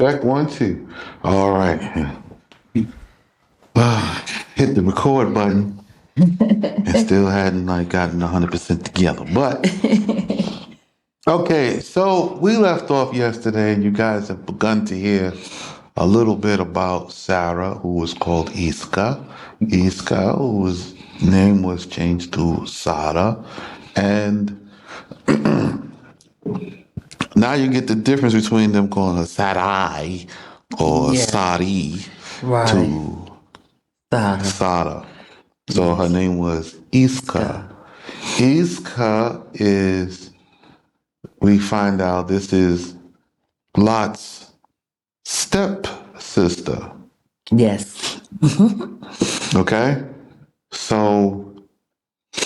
Check 1, 2. All right. Hit the record button and still hadn't gotten 100% together. But okay, so we left off yesterday, and you guys have begun to hear a little bit about Sarah, who was called Iska. Iska, whose name was changed to Sarah, and now you get the difference between them calling her Sarai or Sari to Sada. So her name was Iska. Iska is, we find out this is Lot's stepsister. Yes. Okay? So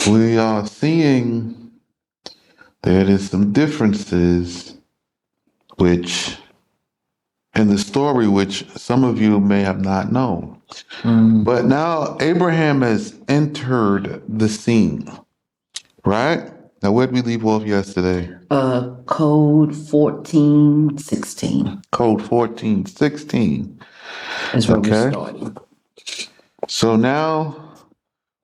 we are seeing there is some differences which in the story which some of you may have not known. But now Abraham has entered the scene, right? Now, where did we leave off yesterday? Code 1416. Code 1416. That's where we're starting. So now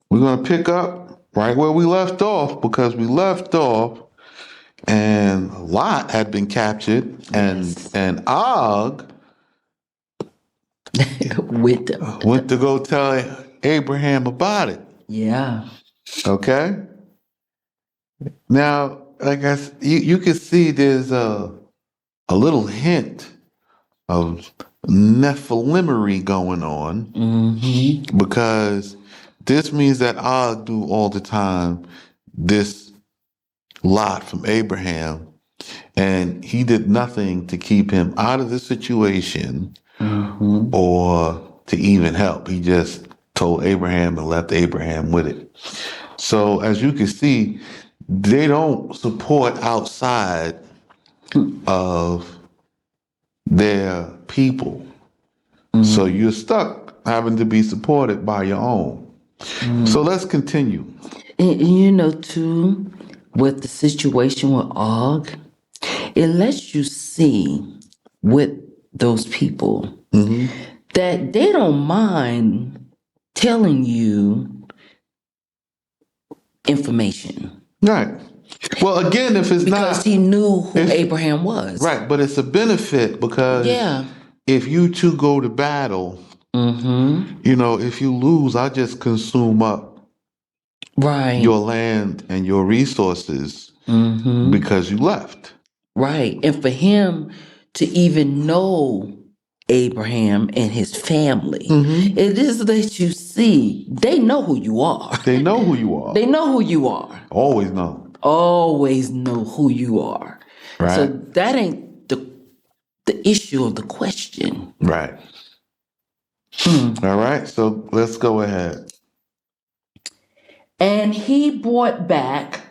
we're going to pick up right where we left off, because we left off and Lot had been captured, and Og went to go tell Abraham about it. Yeah. Okay. Now, I guess you can see there's a little hint of Nephilimery going on, because this means that Og knew all the time this Lot from Abraham, and he did nothing to keep him out of the situation or to even help. He just told Abraham and left Abraham with it. So as you can see, they don't support outside of their people. So you're stuck having to be supported by your own. So let's continue. And too, with the situation with Og, it lets you see with those people that they don't mind telling you information. Right. Well, again, if it's because he knew who Abraham was. Right, but it's a benefit because if you two go to battle, if you lose, I just consume up your land and your resources because you left. Right. And for him to even know Abraham and his family, it is that you see, they know who you are. They know who you are. They know who you are. Always know. Always know who you are. Right. So that ain't the issue of the question. Right. All right. So let's go ahead. And he brought back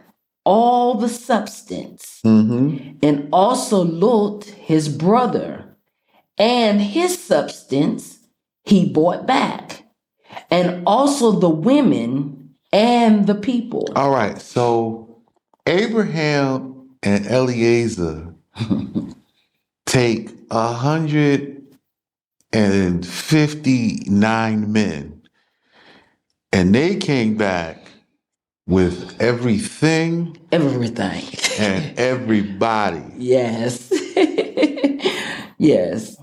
all the substance, and also Lot, his brother, and his substance he brought back, and also the women and the people. All right. So Abraham and Eliezer take 159 men, and they came back with everything. And everybody. Yes. Yes.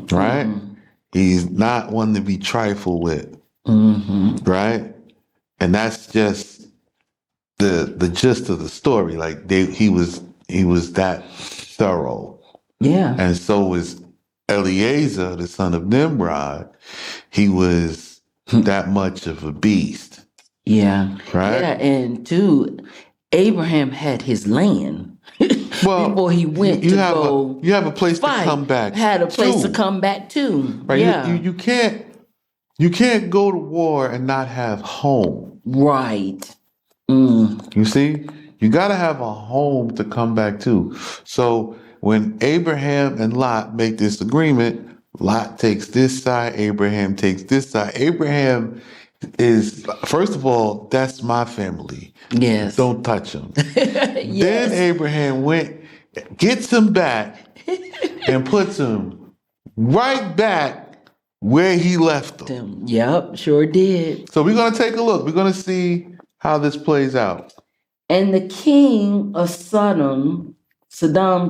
Right? He's not one to be trifled with. Right? And that's just the gist of the story. Like he was that thorough. Yeah. And so was Eliezer, the son of Nimrod. He was that much of a beast. Yeah. Right? Yeah, and too, Abraham had his land before he went you have a place to come back. Had a place to come back to. Right? Yeah. You can't go to war and not have home. Right. You see? You got to have a home to come back to. So when Abraham and Lot make this agreement, Lot takes this side, Abraham takes this side. Abraham is, first of all, that's my family. Yes. Don't touch them. Then Abraham gets them back and puts them right back where he left them. Yep, sure did. So we're going to take a look. We're going to see how this plays out. And the king of Sodom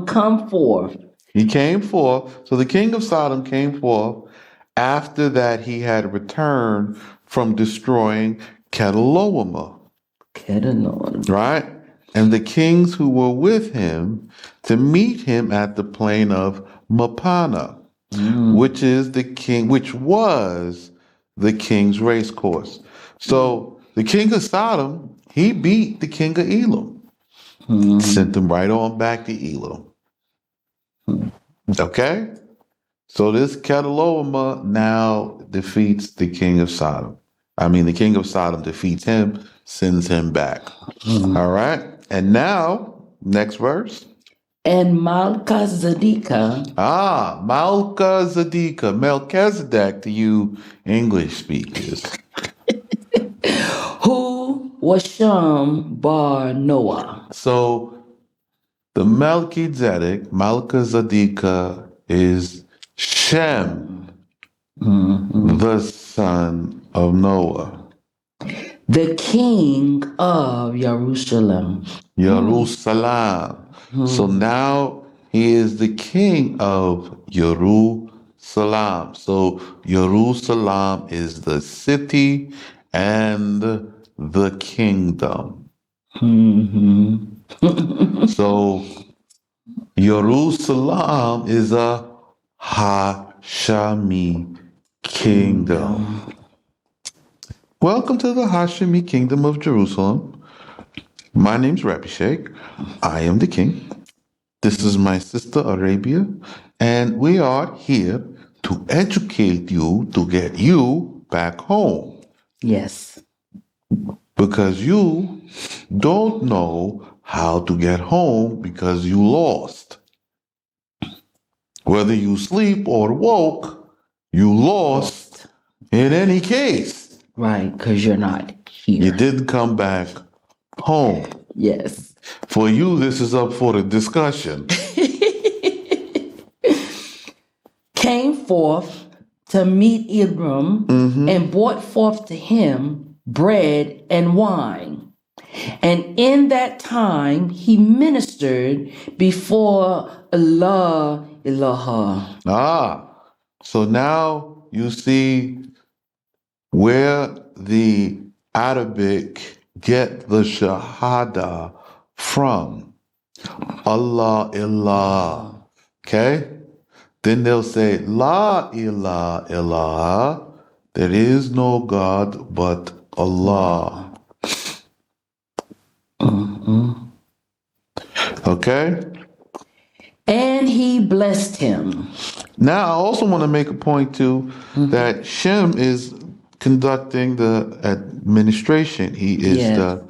come forth. He came forth. So the king of Sodom came forth after that he had returned from destroying Kedorlaomer. Right? And the kings who were with him to meet him at the plain of Mapana, which was the king's race course. So the king of Sodom, he beat the king of Elam, sent him right on back to Elam. Okay? So this Kedorlaomer now defeats the king of Sodom. The king of Sodom defeats him, sends him back. All right? And now, next verse. And Melchizedek. Melchizedek to you English speakers. Who was Shem bar Noah. So the Melchizedek is Shem, the son of Noah. The king of Jerusalem. So now he is the king of Jerusalem. So Jerusalem is the city and the kingdom. So Jerusalem is a Hashemi kingdom. Welcome to the Hashemi kingdom of Jerusalem. My name's Rabbi Sheikh. I am the king. This is my sister Arabia, and we are here to educate you to get you back home. Yes. Because you don't know how to get home because you lost. Whether you sleep or woke, you lost in any case. Right, because you're not here. You didn't come back home. Yes. For you, this is up for the discussion. Came forth to meet Abram and brought forth to him bread and wine. And in that time he ministered before Allah. So now you see where the Arabic get the Shahada from. Allah. Okay? Then they'll say, La ilaha illallah. There is no God but Allah. Okay? And he blessed him. Now, I also want to make a point, too, that Shem is conducting the administration. He is the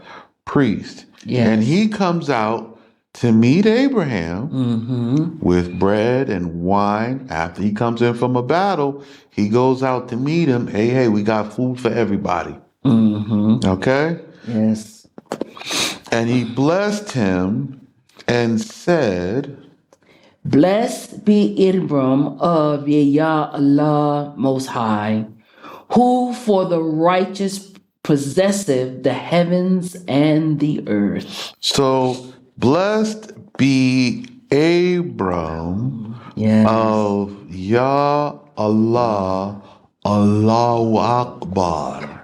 priest. Yes. And he comes out to meet Abraham with bread and wine. After he comes in from a battle, he goes out to meet him. Hey, we got food for everybody. Okay? Yes. And he blessed him and said, Blessed be Abram of Yah Allah Most High, who for the righteous possesseth the heavens and the earth. So, blessed be Abram of Yah Allah, Allahu Akbar.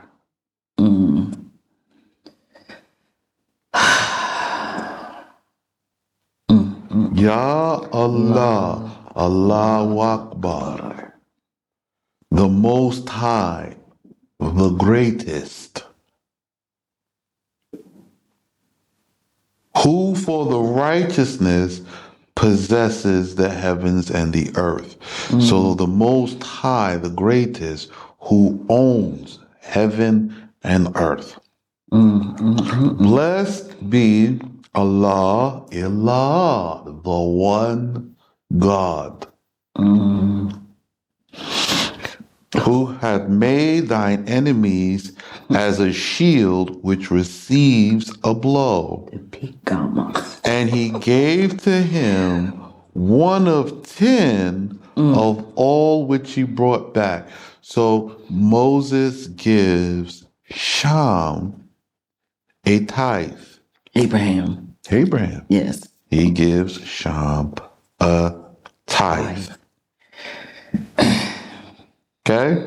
Ya Allah, Allahu Akbar, the Most High, the Greatest, who for the righteousness possesses the heavens and the earth. So the Most High, the Greatest, who owns heaven and earth. Blessed be Allah, Ilah, the one God, who hath made thine enemies as a shield which receives a blow. And And he gave to him one of 10 of all which he brought back. So Moses gives Sham a tithe. Abraham. Yes. He gives Sham a tithe. Okay?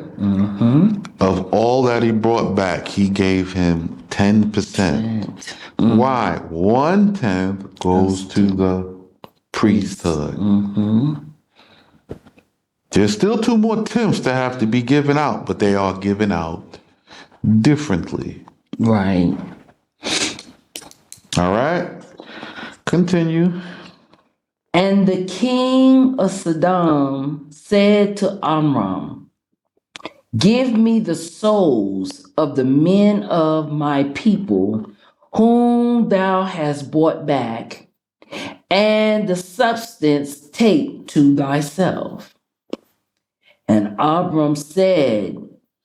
Of all that he brought back, he gave him 10%. Why? 1/10 goes to the priesthood. There's still 2 more tenths that have to be given out, but they are given out differently. Right. All right? Continue. And the king of Sodom said to Amram, give me the souls of the men of my people whom thou hast brought back, and the substance take to thyself. And Abram said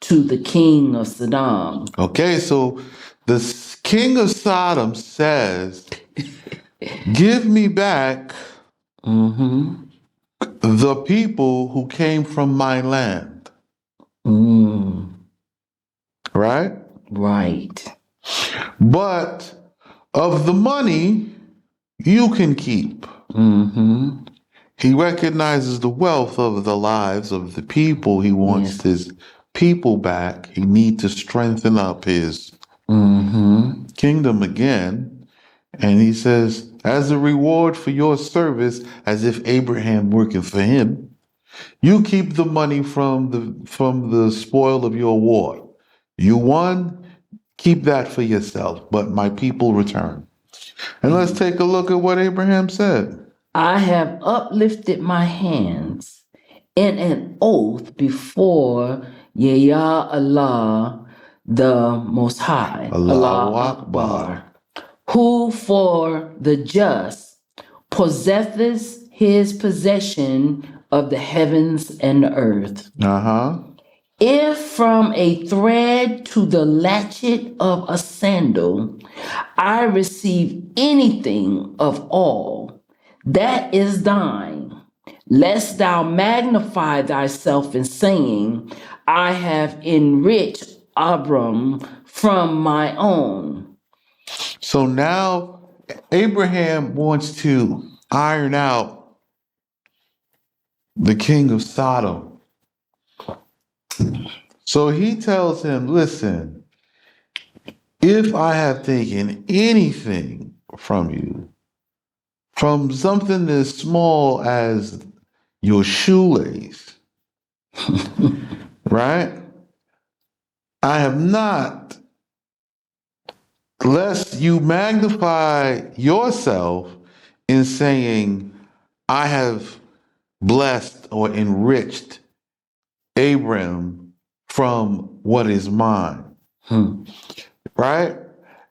to the king of Sodom. Okay, so the king of Sodom says, give me back the people who came from my land. Right? Right. But of the money, you can keep. He recognizes the wealth of the lives of the people. He wants his people back. He needs to strengthen up his kingdom again. And he says, as a reward for your service, as if Abraham working for him, you keep the money from the spoil of your war. You won, keep that for yourself, but my people return. And let's take a look at what Abraham said. I have uplifted my hands in an oath before Yahweh Allah, the Most High, Allahu Akbar, who for the just possesseth his possession of the heavens and the earth. If from a thread to the latchet of a sandal I receive anything of all that is thine, lest thou magnify thyself in saying, I have enriched Abram from my own. So now Abraham wants to iron out the king of Sodom. So he tells him, listen, if I have taken anything from you, from something as small as your shoelace, right? I have not, lest you magnify yourself in saying, I have blessed or enriched Abram from what is mine. Right?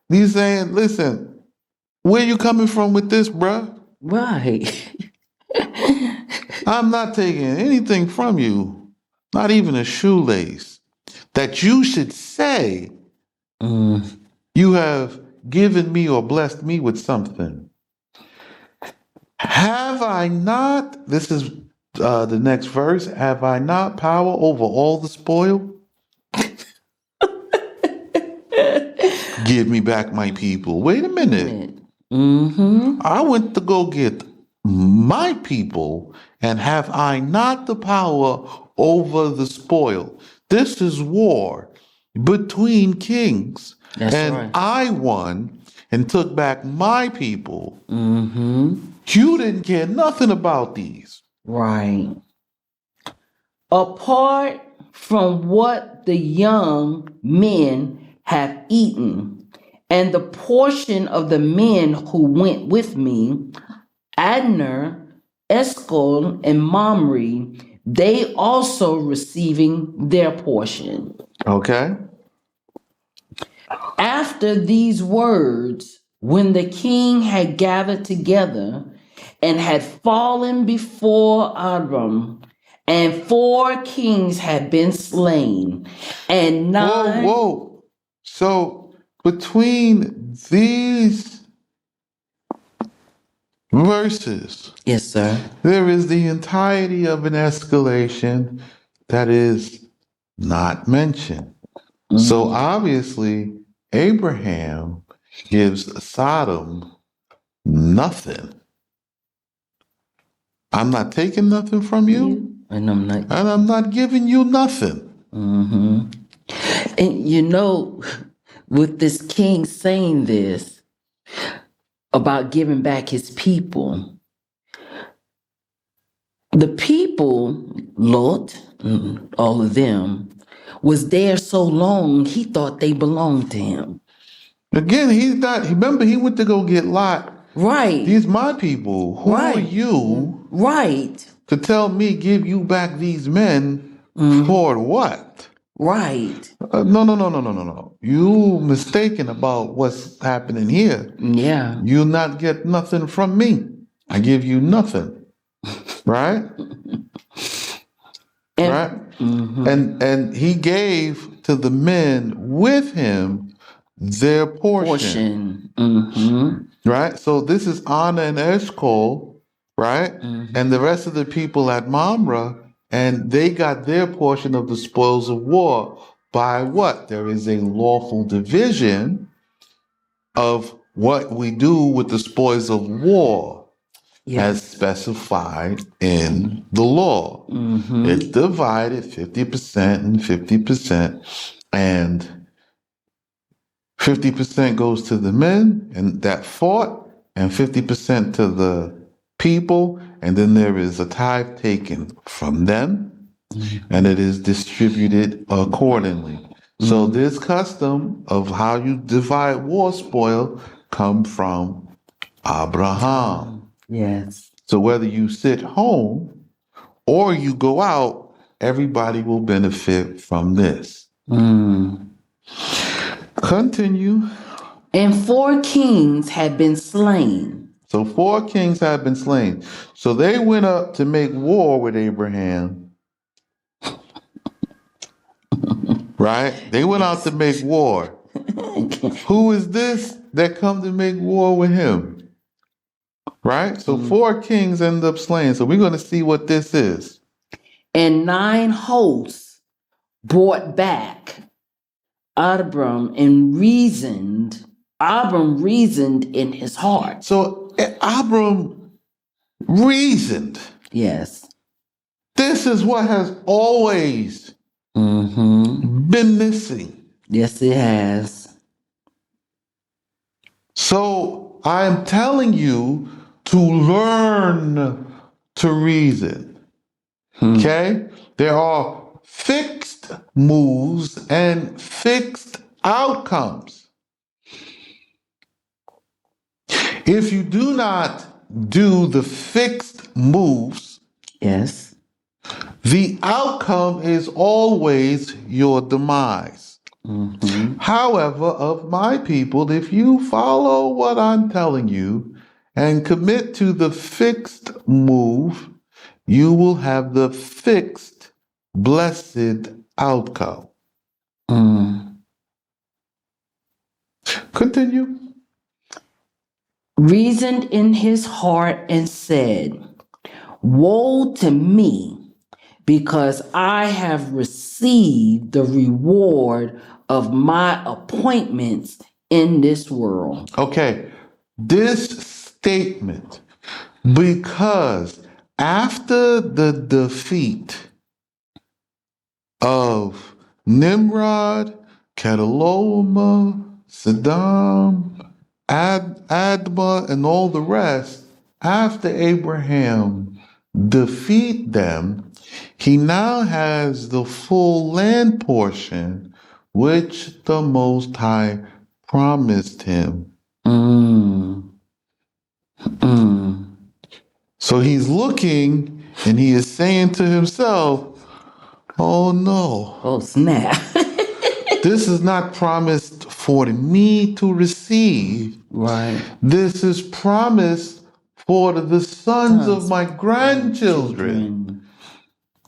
He's saying, listen, where you coming from with this, bruh? Right. I'm not taking anything from you, not even a shoelace, that you should say you have given me or blessed me with something. Have I not, this is the next verse, have I not power over all the spoil? Give me back my people. Wait a minute. I went to go get my people, and have I not the power over the spoil? This is war between kings. That's and right. I won and took back my people. You didn't care nothing about these. Right. Apart from what the young men have eaten, and the portion of the men who went with me, Adner, Eshcol, and Mamre, they also receiving their portion. Okay. After these words, when the king had gathered together and had fallen before Abram, and 4 kings had been slain, and 9. Whoa. So between these verses, Yes, sir. there is the entirety of an escalation that is not mentioned. So obviously, Abraham gives Sodom nothing. I'm not taking nothing from you, And I'm not. and I'm not giving you nothing. And with this king saying this about giving back his people, the people, Lot, all of them, was there so long he thought they belonged to him. Again, he's not. Remember, he went to go get Lot. Right. These my people. Who are you Right. to tell me give you back these men for what? Right. No. You mistaken about what's happening here. Yeah. You not get nothing from me. I give you nothing. Right? Right? And he gave to the men with him their portion. Right? So this is Anna and Eshcol, right? And the rest of the people at Mamre, and they got their portion of the spoils of war by what? There is a lawful division of what we do with the spoils of war. Yes. As specified in the law. It's divided 50% and 50%, and 50% goes to the men and that fought, and 50% to the people, and then there is a tithe taken from them, and it is distributed accordingly. So this custom of how you divide war spoil come from Abraham. Yes. So whether you sit home or you go out, everybody will benefit from this. Continue. And 4 kings had been slain. So 4 kings had been slain. So they went up to make war with Abraham. Right? They went out to make war. Who is this that come to make war with him? Right? So 4 kings end up slain. So we're going to see what this is. And 9 hosts brought back Abram reasoned in his heart. So Abram reasoned. Yes. This is what has always been missing. Yes, it has. So I'm telling you to learn to reason. Okay? There are fixed moves and fixed outcomes. If you do not do the fixed moves, yes, the outcome is always your demise. However, of my people, if you follow what I'm telling you and commit to the fixed move, you will have the fixed, blessed outcome. Continue. Reasoned in his heart and said, woe to me, because I have received the reward of my appointments in this world. Okay, this statement, because after the defeat of Nimrod, Kedorlaomer, Saddam, Admah, and all the rest, after Abraham defeat them, he now has the full land portion which the Most High promised him. So he's looking and he is saying to himself, oh no. Oh, snap. This is not promised for me to receive. Right. This is promised for the sons of my grandchildren.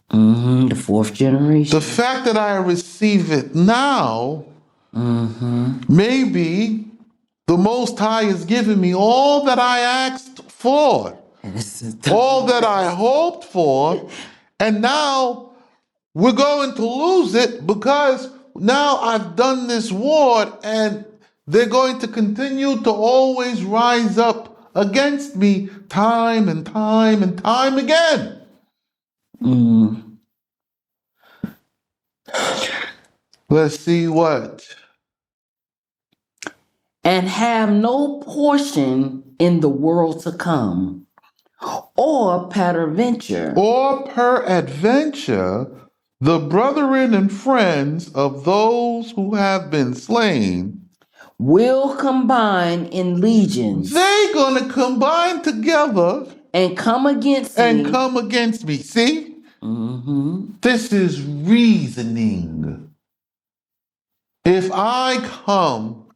The 4th generation. The fact that I receive it now, maybe the Most High is giving me all that I asked for, And this is all that I hoped for, and now we're going to lose it because now I've done this war and they're going to continue to always rise up against me time and time and time again. Let's see what. And have no portion in the world to come, or peradventure, Or peradventure, the brethren and friends of those who have been slain, will combine in legions they're going to combine together and come against and me. come against me. See? This is reasoning. If I come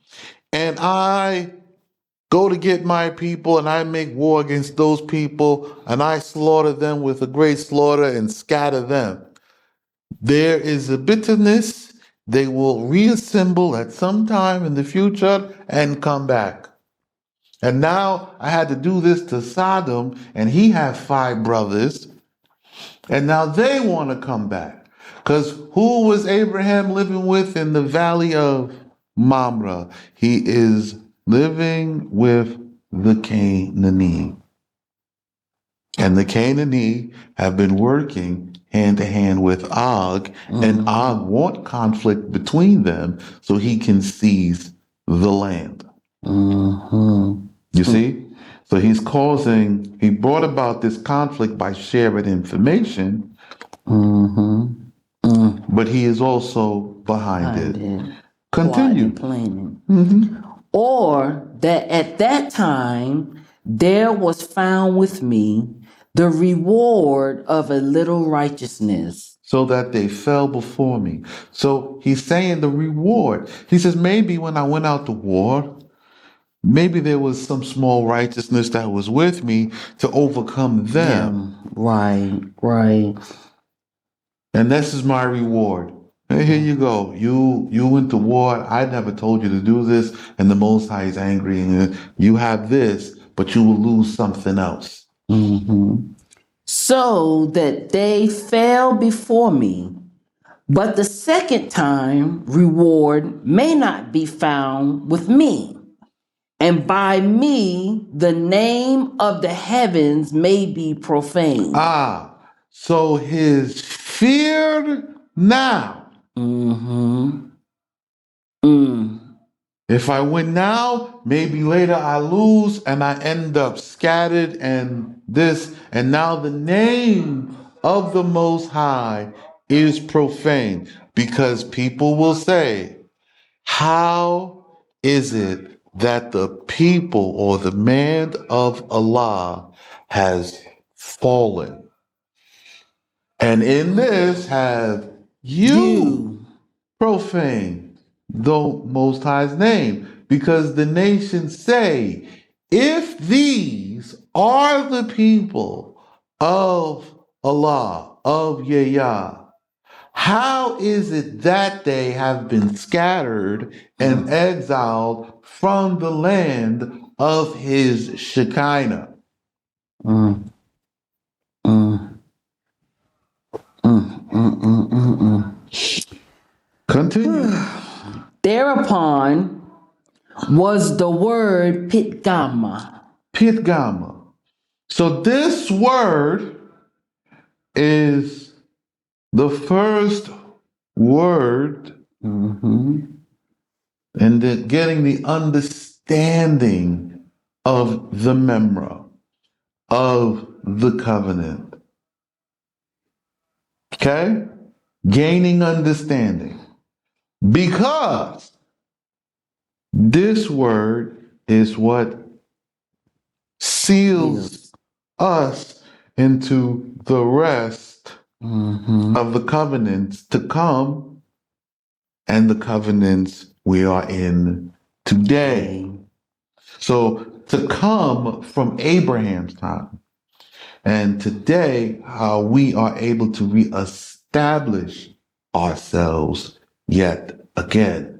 and I go to get my people and I make war against those people and I slaughter them with a great slaughter and scatter them, there is a bitterness. They will reassemble at some time in the future and come back. And now I had to do this to Sodom, and he had 5 brothers, and now they want to come back. Because who was Abraham living with in the valley of Mamre? He is living with the Canaanite. And the Canaanite have been working hand to hand with Og, and Og want conflict between them so he can seize the land. You see? So he brought about this conflict by sharing information, but he is also behind it. Continue. Planning. Or that at that time there was found with me the reward of a little righteousness. So that they fell before me. So he's saying the reward. He says, maybe when I went out to war, maybe there was some small righteousness that was with me to overcome them. Yeah, right. And this is my reward. Hey, here you go. You went to war. I never told you to do this. And the Most High is angry. And you have this, but you will lose something else. So that they fell before me. But the second time reward may not be found with me. And by me, the name of the heavens may be profaned. So his fear now. If I win now, maybe later I lose and I end up scattered and this. And now the name of the Most High is profaned because people will say, how is it that the people or the man of Allah has fallen? And in this have you profaned the Most High's name, because the nations say, if these are the people of Allah, of Yahweh, how is it that they have been scattered and exiled from the land of his Shekinah? Continue. Thereupon was the word Pitgama. Pitgama. So this word is the first word and getting the understanding of the memra, of the covenant. Okay? Gaining understanding. Because this word is what seals us into the rest of the covenants to come and the covenants we are in today. So to come from Abraham's time and today, how we are able to reestablish ourselves yet again.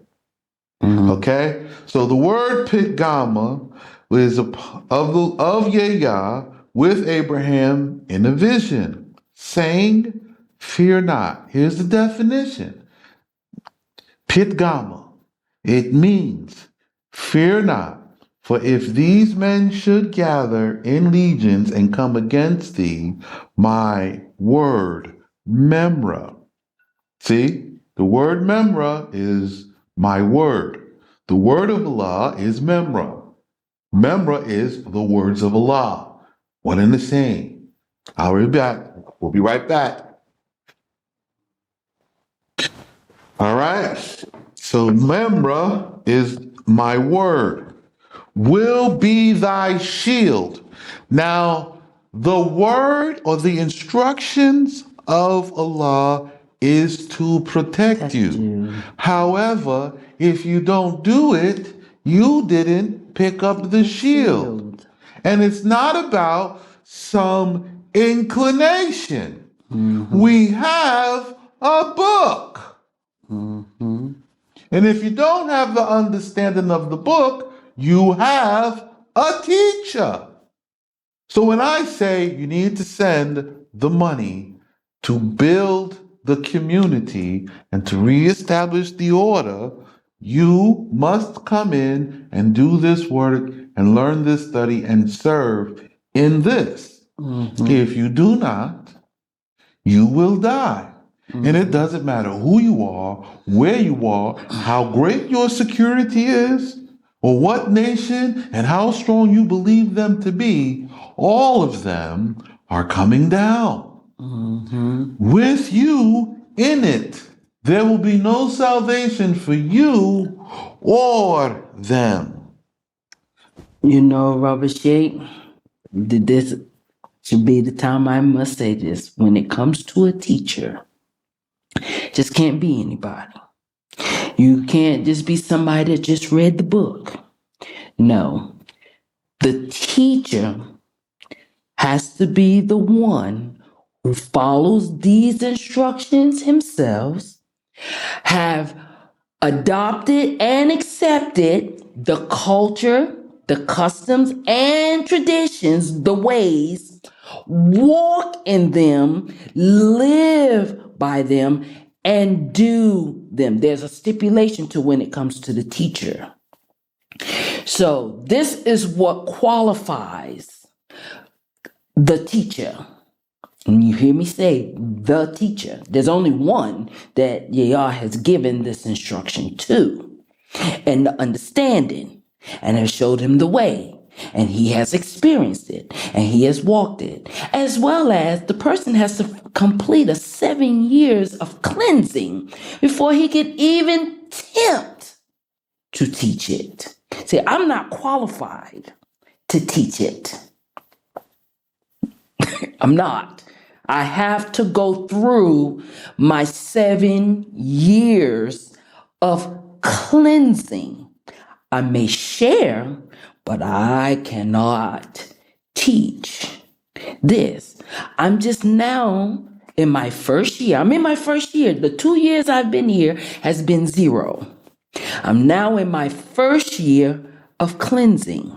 Okay? So the word Pitgama is of Yah with Abraham in a vision, saying, "Fear not." Here's the definition. Pit Gamma. It means, "Fear not, for if these men should gather in legions and come against thee, my word, Memra." See, the word Memra is my word. The word of Allah is Memra. Memra is the words of Allah. One and the same. I'll be back. We'll be right back. All right. So Memra is my word. Will be thy shield. Now, the word or the instructions of Allah is to protect you. However, if you don't do it, you didn't pick up the shield. And it's not about some inclination. We have a book. And if you don't have the understanding of the book, you have a teacher. So when I say you need to send the money to build the community and to reestablish the order, you must come in and do this work and learn this study and serve in this. If you do not, you will die. And it doesn't matter who you are, where you are, how great your security is, or what nation and how strong you believe them to be, all of them are coming down. With you in it. There will be no salvation for you or them. You know, Robert Sheikh, this should be the time I must say this. When it comes to a teacher, just can't be anybody. You can't just be somebody that just read the book. No. The teacher has to be the one who follows these instructions himself, have adopted and accepted the culture, the customs and traditions, the ways, walk in them, live by them, and do them. There's a stipulation to when it comes to the teacher. So this is what qualifies the teacher. And you hear me say the teacher. There's only one that Yah has given this instruction to, and the understanding, and has showed him the way, and he has experienced it, and he has walked it, as well as the person has to complete a 7 years of cleansing before he can even attempt to teach it. See, I'm not qualified to teach it. I'm not. I have to go through my 7 years of cleansing. I may share, but I cannot teach this. I'm just now in my first year. I'm in my first year. The 2 years I've been here has been 0. I'm now in my first year of cleansing.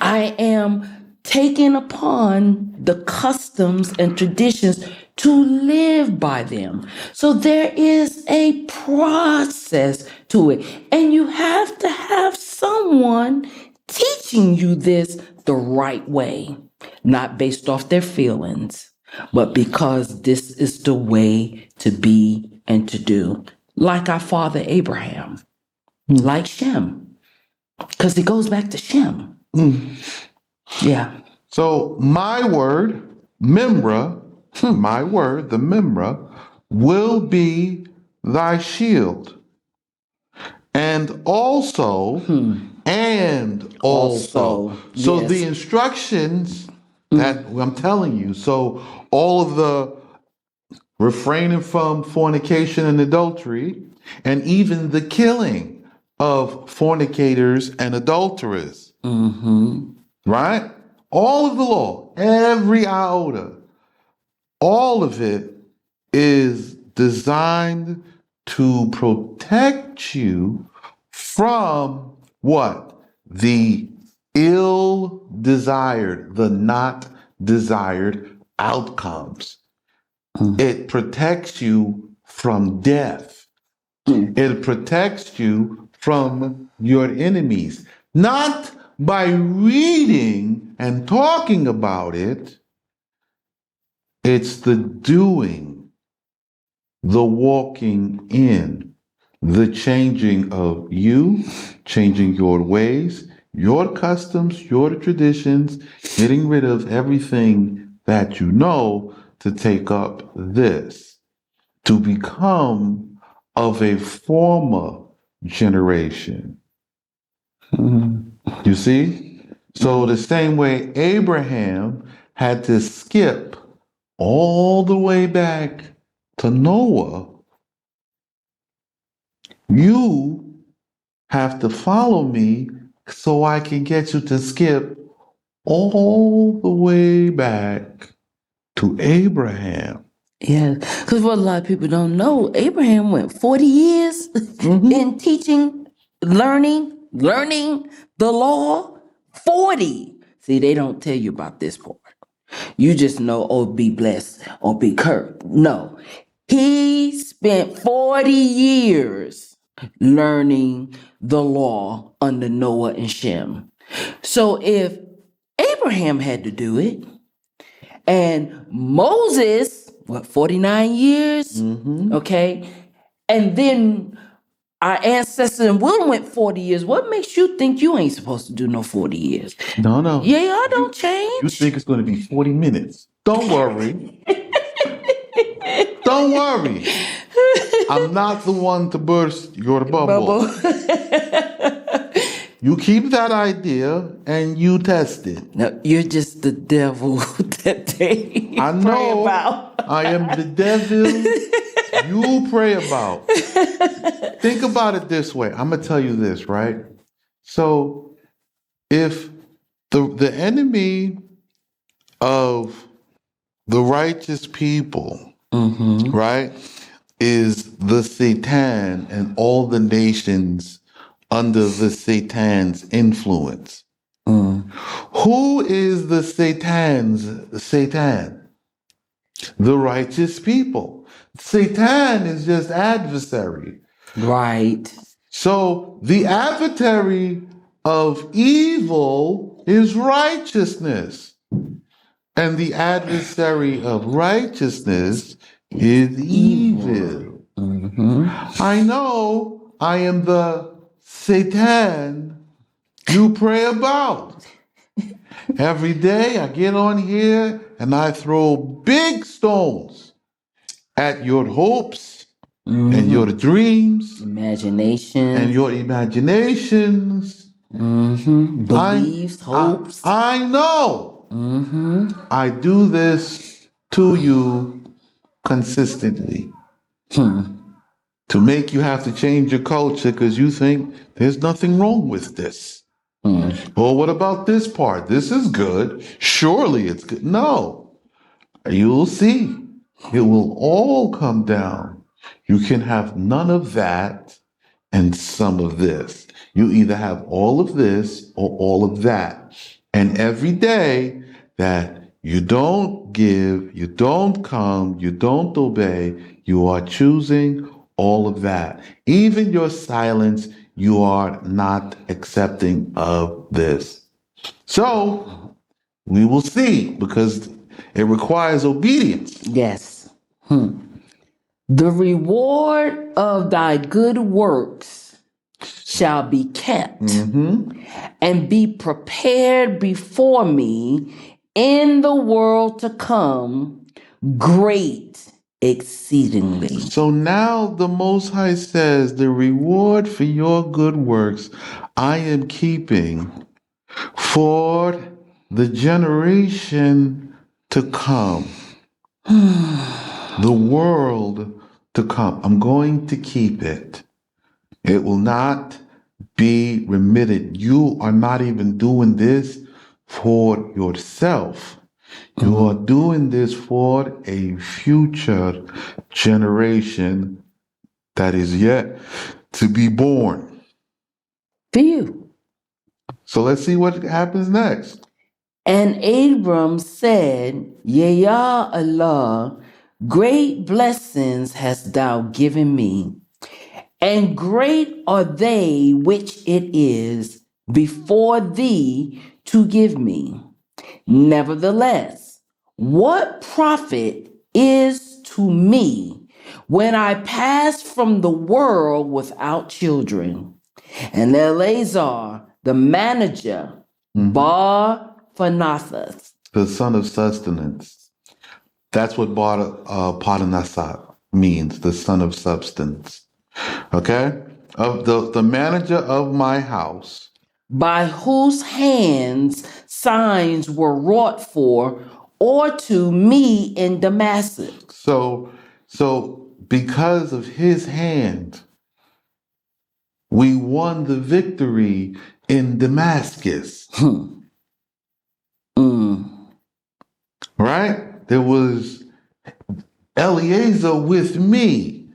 I am taking upon the customs and traditions to live by them. So there is a process to it. And you have to have someone teaching you this the right way, not based off their feelings, but because this is the way to be and to do. Like our father Abraham, like Shem, because it goes back to Shem. Yeah. So my word, Memra, my word, the Memra, will be thy shield. And also, So yes. the instructions that I'm telling you, so all of the refraining from fornication and adultery, and even the killing of fornicators and adulterers. Right? All of the law, every iota, all of it is designed to protect you from what? The ill desired, the not desired outcomes. It protects you from death. It protects you from your enemies, not by reading and talking about it. It's the doing, the walking in, the changing of you, changing your ways, your customs, your traditions, getting rid of everything that you know to take up this, to become of a former generation. You see? So the same way Abraham had to skip all the way back to Noah, you have to follow me so I can get you to skip all the way back to Abraham. Yeah, because what a lot of people don't know, Abraham went 40 years in teaching, learning the law. 40. See, they don't tell you about this part. You just know, oh, be blessed or be cursed. No, he spent 40 years learning the law under Noah and Shem. So if Abraham had to do it, and Moses, 49 years? Okay. And then our ancestor and Will went 40 years. What makes you think you ain't supposed to do no 40 years? No. Yeah, I don't change. You think it's going to be 40 minutes. Don't worry. Don't worry. I'm not the one to burst your bubble. You keep that idea and you test it. No, you're just the devil that they I know pray about. I am the devil you pray about. Think about it this way. I'm going to tell you this, right? So if the enemy of the righteous people, right, is the Satan and all the nations under the Satan's influence. Who is the Satan? The righteous people. Satan is just adversary. Right. So the adversary of evil is righteousness. And the adversary of righteousness is evil. I know I am the Satan you pray about. Every day I get on here and I throw big stones at your hopes and your dreams Imagination. and your imaginations. Beliefs, hopes. I know. I do this to you consistently to make you have to change your culture because you think there's nothing wrong with this. Well, what about this part? This is good. Surely it's good. No, you'll see. It will all come down. You can have none of that and some of this. You either have all of this or all of that. And every day that you don't give, you don't come, you don't obey, you are choosing all of that. Even your silence, you are not accepting of this. So we will see, because it requires obedience. Yes. The reward of thy good works shall be kept and be prepared before me in the world to come, great exceedingly. So now the Most High says, the reward for your good works I am keeping for the generation to come, the world to come. I'm going to keep it. It will not be remitted. You are not even doing this for yourself. You are doing this for a future generation that is yet to be born. For you. So let's see what happens next. And Abram said, Yea, Allah, great blessings hast thou given me, and great are they which it is before thee to give me. Nevertheless, what profit is to me when I pass from the world without children? And Eleazar, the manager, Bar Phanathas, The son of sustenance. That's what Padanasat means, the son of substance. Okay? Of the manager of my house. by whose hands signs were wrought for, or to me in Damascus. So because of his hand, we won the victory in Damascus. Right? There was Eliezer with me.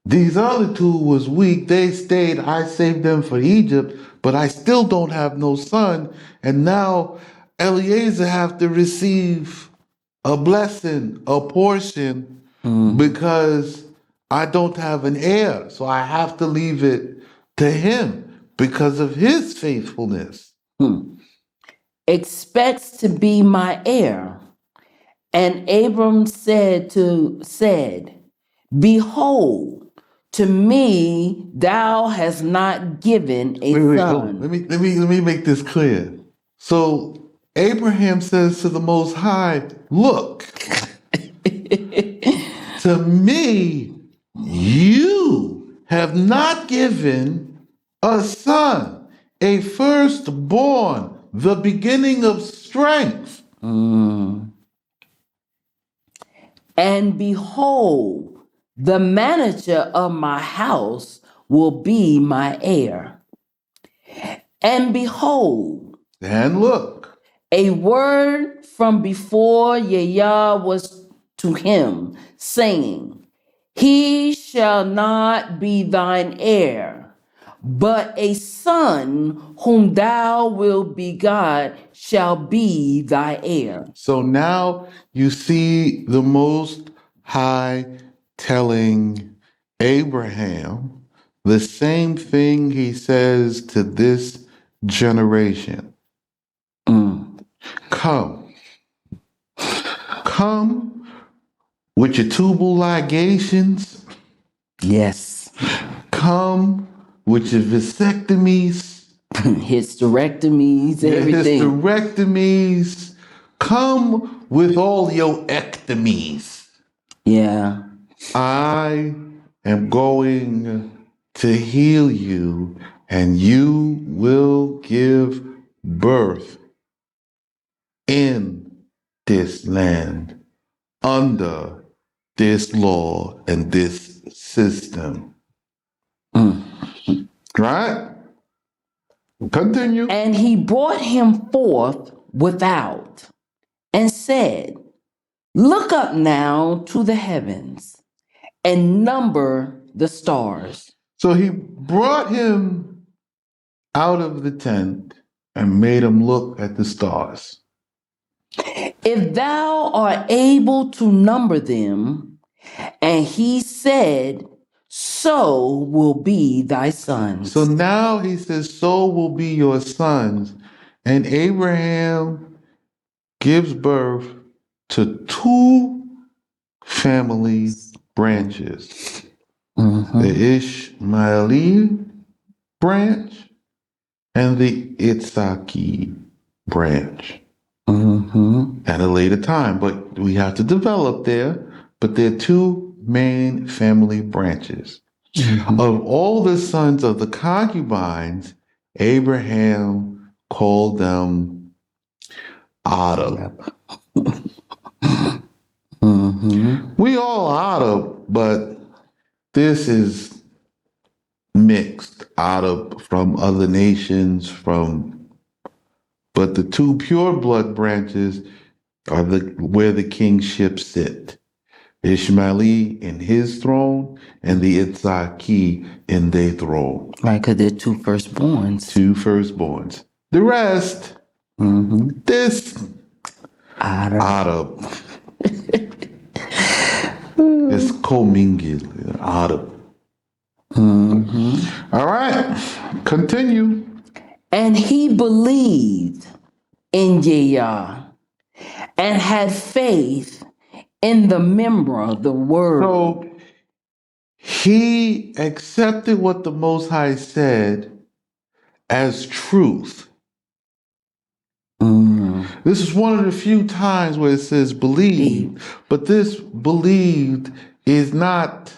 These other two was weak. They stayed. I saved them for Egypt, but I still don't have no son. And now Eliezer have to receive a blessing, a portion, because I don't have an heir. So I have to leave it to him because of his faithfulness. Expects to be my heir. And Abram said, Behold, to me thou hast not given a Wait, son. let me make this clear. So Abraham says to the Most High, look, to me, you have not given a son, a firstborn, the beginning of strength. And behold, the manager of my house will be my heir. And behold, And look, a word from before Yahweh was to him, saying, He shall not be thine heir, but a son whom thou wilt begot shall be thy heir. so now you see the Most High telling Abraham the same thing he says to this generation. Come with your tubal ligations. Yes. Come with your vasectomies, Hysterectomies, everything. hysterectomies. Come with all your ectomies. Yeah. I am going to heal you, and you will give birth in this land under this law and this system. Right? Continue. And he brought him forth without and said, Look up now to the heavens and number the stars. So he brought him out of the tent and made him look at the stars. If thou art able to number them, and he said, So will be thy sons. So now he says, so will be your sons. And Abraham gives birth to two family branches. The Ishmaeli branch and the Itzhaki branch. At a later time, but we have to develop there. But there are two main family branches. Of all the sons of the concubines, Abraham called them Adam. We all Adam, but this is mixed Adam from other nations, but the two pure blood branches are where the kingship sit. Ishmaeli in his throne and the Itzhaki in their throne. Right, because they're two firstborns. Two firstborns. The rest, this Arab. It's commingled. Arab. All right. Continue. And he believed in Yah and had faith in the member, the word. So he accepted what the Most High said as truth. This is one of the few times where it says believe, but this believed is not,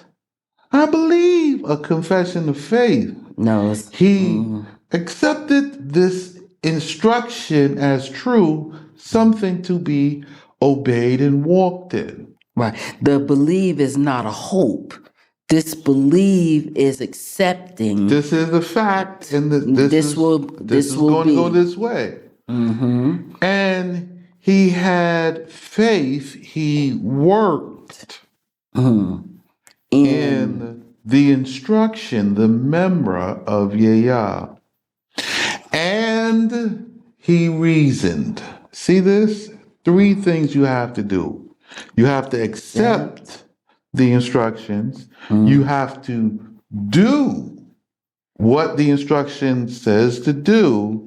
I believe, a confession of faith. No, He accepted this instruction as true, something to be obeyed and walked in. right. The believe is not a hope. This believe is accepting. This is the fact, and this is going to go this way. And he had faith. He worked in the instruction, the memra of Yah. And he reasoned. See this? 3 things you have to do. You have to accept the instructions. You have to do what the instruction says to do.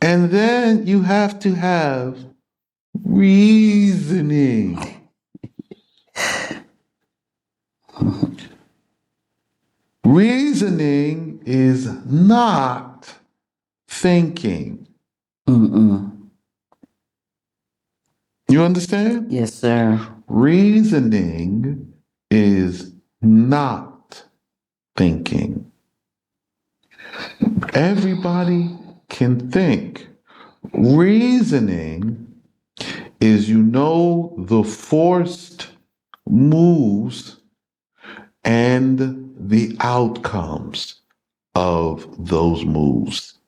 And then you have to have reasoning. Reasoning is not thinking. You understand? Yes, sir. Reasoning is not thinking. Everybody can think. Reasoning is, the forced moves and the outcomes of those moves.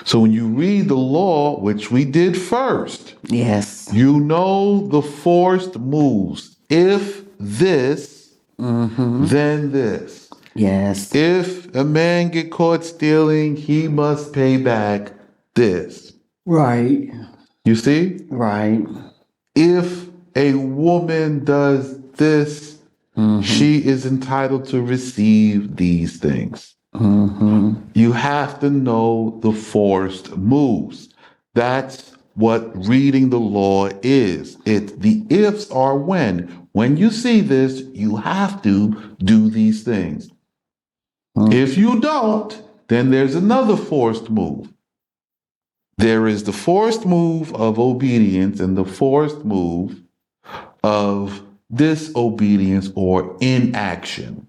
So when you read the law, which we did first, yes, the forced moves. If this, then this. Yes. If a man get caught stealing, he must pay back this. Right. You see? Right. If a woman does this, she is entitled to receive these things. You have to know the forced moves. That's what reading the law is. The ifs are when. When you see this, you have to do these things. If you don't, then there's another forced move. There is the forced move of obedience and the forced move of disobedience or inaction.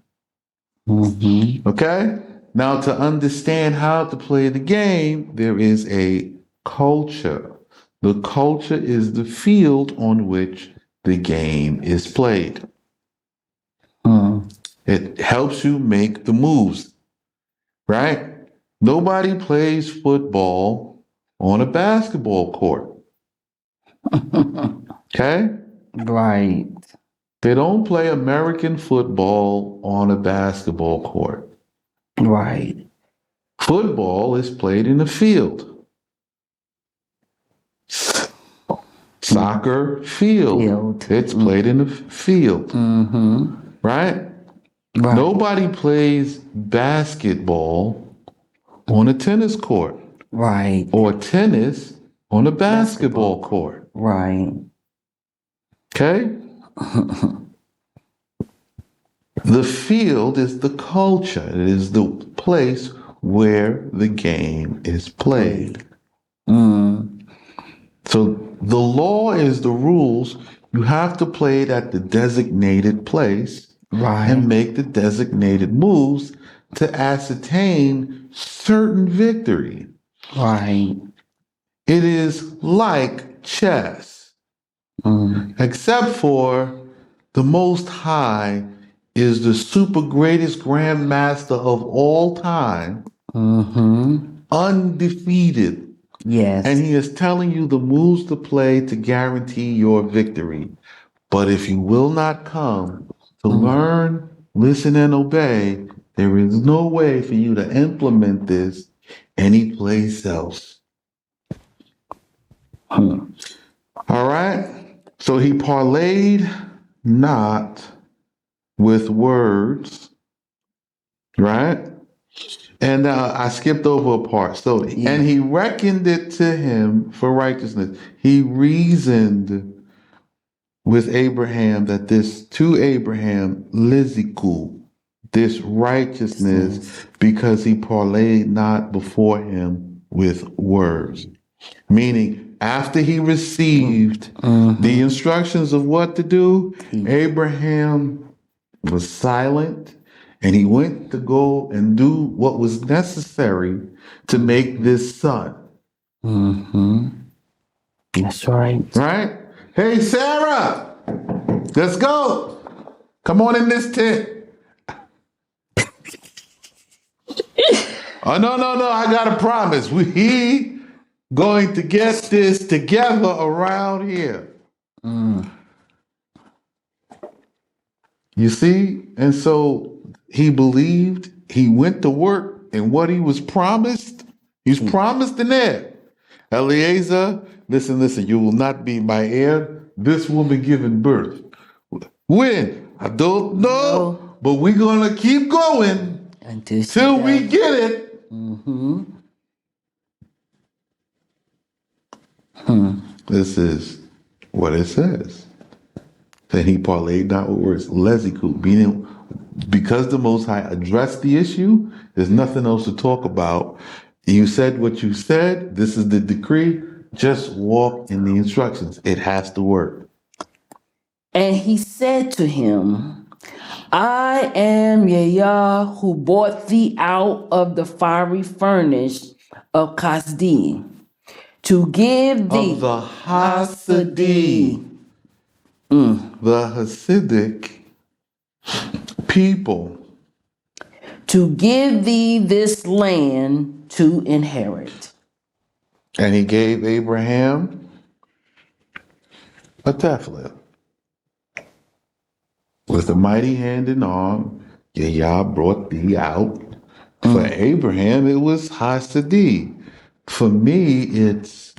Okay? Now, to understand how to play the game, there is a culture. The culture is the field on which the game is played. It helps you make the moves, right? Nobody plays football on a basketball court. Okay? Right. They don't play American football on a basketball court. Right. Football is played in a field. Soccer field. It's played in a field. Right? Right. Nobody plays basketball on a tennis court. Right. Or tennis on a basketball court. Right. Okay? The field is the culture. It is the place where the game is played. So the law is the rules. You have to play it at the designated place and make the designated moves to ascertain certain victory. Right. It is like chess, except for the Most High is the super greatest grandmaster of all time, undefeated. Yes. And he is telling you the moves to play to guarantee your victory. But if you will not come to learn, listen, and obey, there is no way for you to implement this any place else. All right. So he parlayed not with words, right? And I skipped over a part. So, and he reckoned it to him for righteousness. He reasoned with Abraham that this to Abraham, Liziku, this righteousness, because he parlayed not before him with words. Meaning, after he received the instructions of what to do, Abraham was silent and he went to go and do what was necessary to make this son. That's right. Right? Hey, Sarah, let's go. Come on in this tent. Oh, no. I got a promise. We going to get this together around here. You see? And so he believed, he went to work, and what he was promised, he's promised in there. Eliezer, listen, you will not be my heir. This woman giving birth. When? I don't know, but we're going to keep going until we get it. This is what it says. Then he parlayed not with words. Leziku, meaning because the Most High addressed the issue, there's nothing else to talk about. You said what you said. This is the decree. Just walk in the instructions. It has to work. And he said to him, I am Yahweh who brought thee out of the fiery furnace of Kasdi to give thee Of the Hasidim, the Hasidic people, to give thee this land to inherit. and he gave Abraham a tefillin. With a mighty hand and arm, Yah brought thee out. For Abraham, it was Hasidim. For me, it's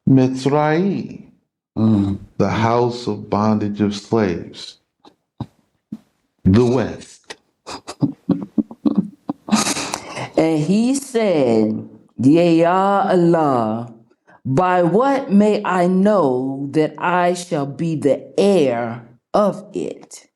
Mitzrayim, the house of bondage of slaves, the West. And he said, Yah Allah, by what may I know that I shall be the heir of it?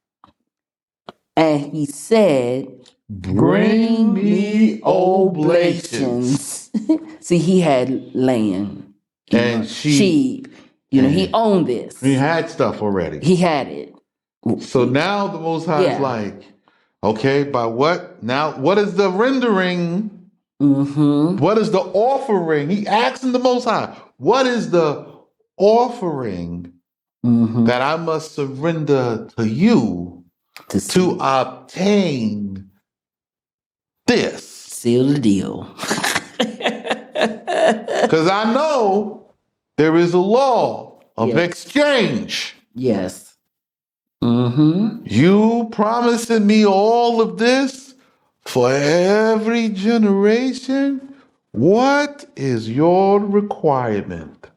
And he said, bring me oblations. See, he had land And sheep. He owned this. He had stuff already. He had it. So now the Most High is like, okay, by what? Now, what is the rendering? What is the offering? He asking the Most High, what is the offering that I must surrender to you to obtain this? Seal the deal. Because I know there is a law of exchange. Yes. You promising me all of this for every generation? What is your requirement?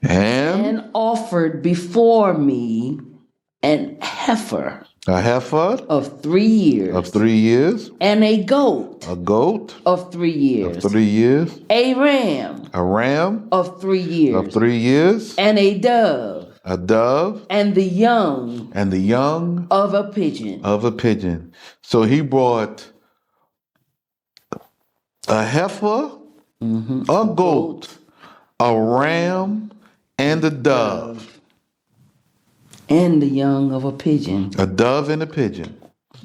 And offered before me an heifer. A heifer of 3 years. of 3 years. And a goat. A goat of 3 years. of 3 years. A ram. A ram of 3 years. of 3 years. And a dove. A dove. And the young. And the young of a pigeon. Of a pigeon. So he brought a heifer, a goat, a ram, and a dove. And the young of a pigeon. A dove and a pigeon.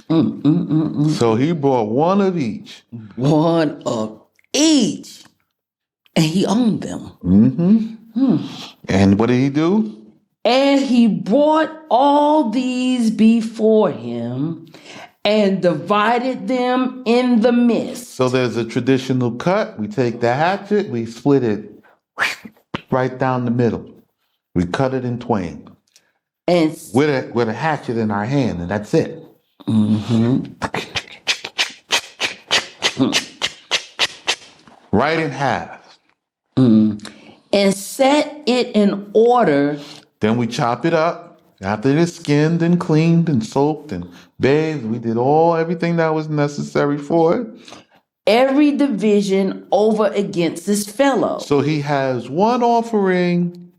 So he brought one of each. One of each. And he owned them. And what did he do? And he brought all these before him and divided them in the midst. So there's a traditional cut. We take the hatchet, we split it right down the middle. We cut it in twain. And with a hatchet in our hand, and that's it. Right in half. And and set it in order. Then we chop it up. After it is skinned and cleaned and soaked and bathed, we did everything that was necessary for it. Every division over against his fellow. So he has one offering,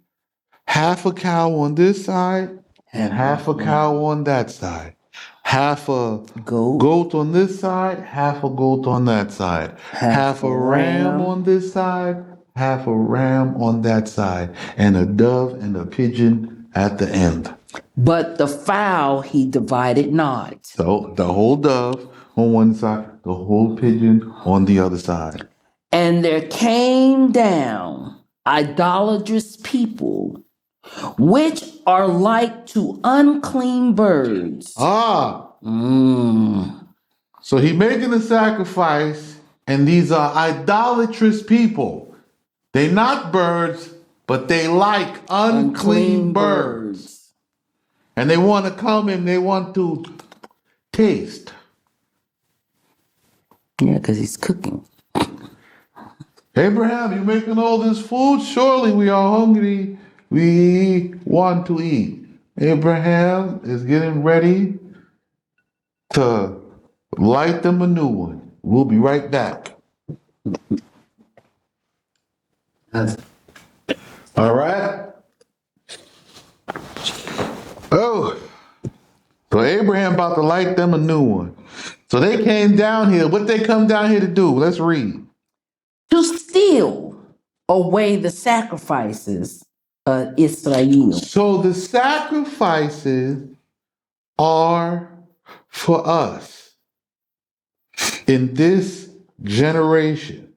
half a cow on this side and half a cow on that side. Half a goat on this side, half a goat on that side. Half a ram on this side, half a ram on that side. And a dove and a pigeon at the end. But the fowl he divided not. So the whole dove on one side, the whole pigeon on the other side. And there came down idolatrous people, which are like to unclean birds. So he making a sacrifice, and these are idolatrous people. They not birds, but they like unclean birds. And they want to come and they want to taste. Yeah, because he's cooking. Abraham, you making all this food? Surely we are hungry. We want to eat. Abraham is getting ready to light them a new one. We'll be right back. All right. Oh, so Abraham about to light them a new one. So they came down here. What they come down here to do? Let's read. To steal away the sacrifices of Israel. So the sacrifices are for us in this generation.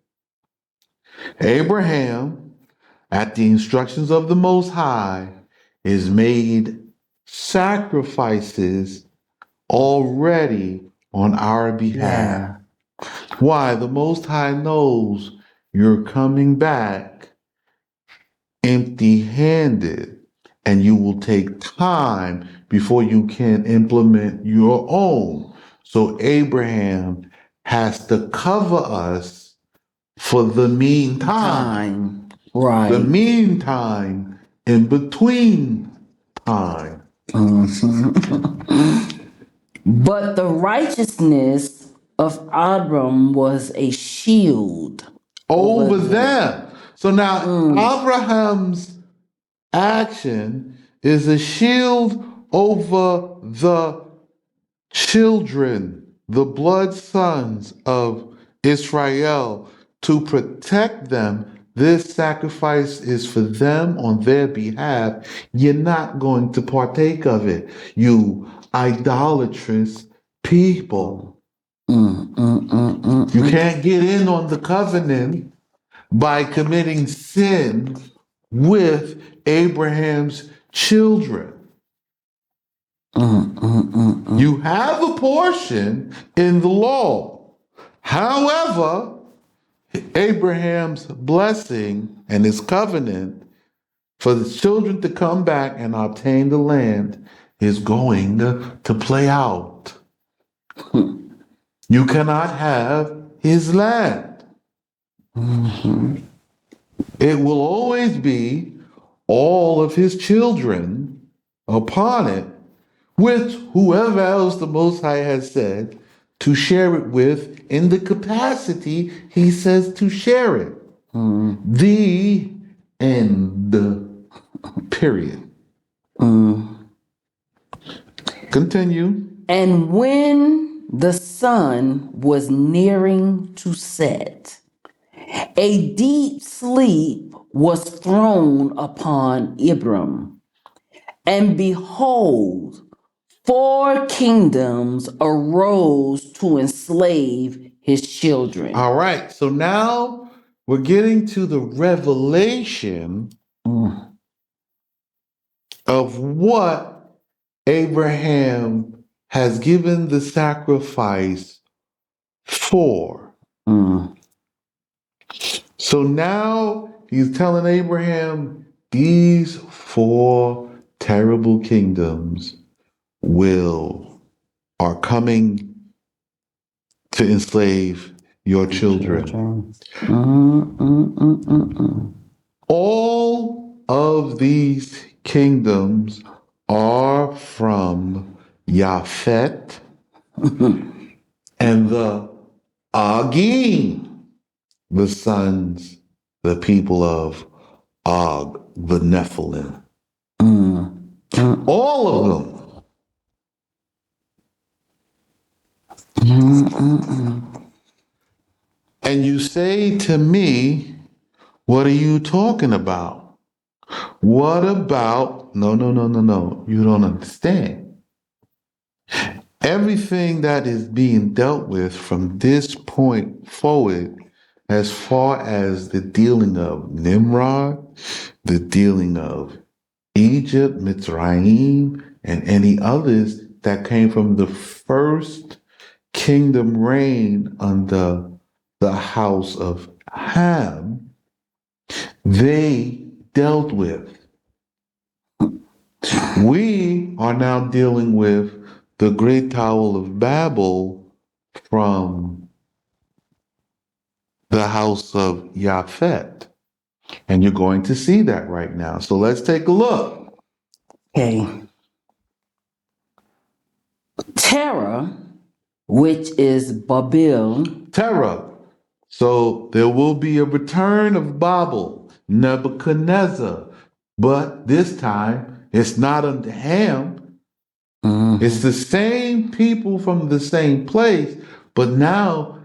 Abraham, at the instructions of the Most High, is made sacrifices already on our behalf. Yeah. Why? The Most High knows you're coming back empty-handed, and you will take time before you can implement your own. So Abraham has to cover us for the meantime. Right. The meantime in between time. But the righteousness of Abram was a shield over them. So now Abraham's action is a shield over the children, the blood sons of Israel, to protect them. This sacrifice is for them on their behalf. You're not going to partake of it, you idolatrous people. You can't get in on the covenant by committing sin with Abraham's children. You have a portion in the law. However, Abraham's blessing and his covenant for the children to come back and obtain the land is going to play out. You cannot have his land. It will always be all of his children upon it, with whoever else the Most High has said to share it with in the capacity he says to share it. The end. Period. Continue. And when the sun was nearing to set, a deep sleep was thrown upon Abram. And behold, 4 kingdoms arose to enslave his children. All right, so now we're getting to the revelation of what Abraham has given the sacrifice for. So now he's telling Abraham, these 4 terrible kingdoms are coming to enslave your children. All of these kingdoms are from Japhet and the Agim, the sons, the people of Og, the Nephilim. All of them. And you say to me, what are you talking about? What about, no, you don't understand. Everything that is being dealt with from this point forward, as far as the dealing of Nimrod, the dealing of Egypt, Mitzrayim, and any others that came from the first kingdom reign under the house of Ham, they dealt with. We are now dealing with the Great Tower of Babel from the house of Japhet. And you're going to see that right now. So let's take a look. Okay. Terah, which is Babel. Terah. So there will be a return of Babel, Nebuchadnezzar. But this time, it's not under Ham. It's the same people from the same place, but now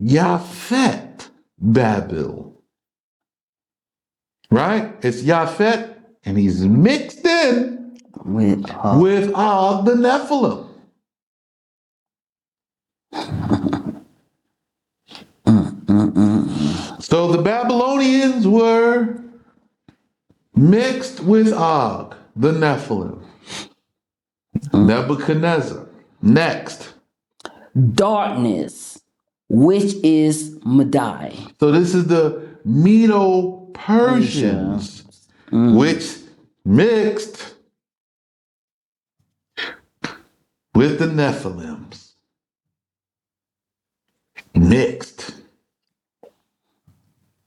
Japhet Babel. Right? It's Japhet, and he's mixed in with Og the Nephilim. So the Babylonians were mixed with Og the Nephilim. Nebuchadnezzar. Next. Darkness, which is Madai. So this is the Medo-Persians, which mixed with the Nephilims. Mixed.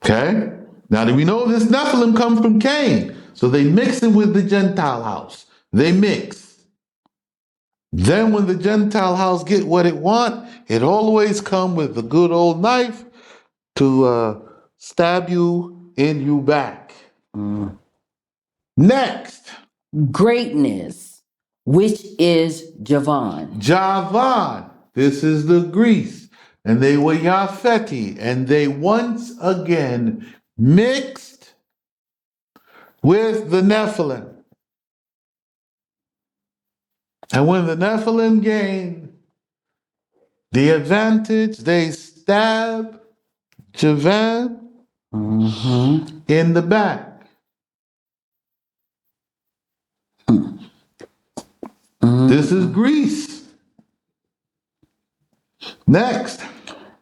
Okay? Now, do we know this Nephilim comes from Cain? So they mix it with the Gentile house. They mix. Then when the Gentile house get what it want, it always come with the good old knife to stab you in you back. Next. Greatness, which is Javan. Javan. This is the Greece. And they were Yapheti. And they once again mixed with the Nephilim. And when the Nephilim gained the advantage, they stabbed Javan in the back. This is Greece. Next.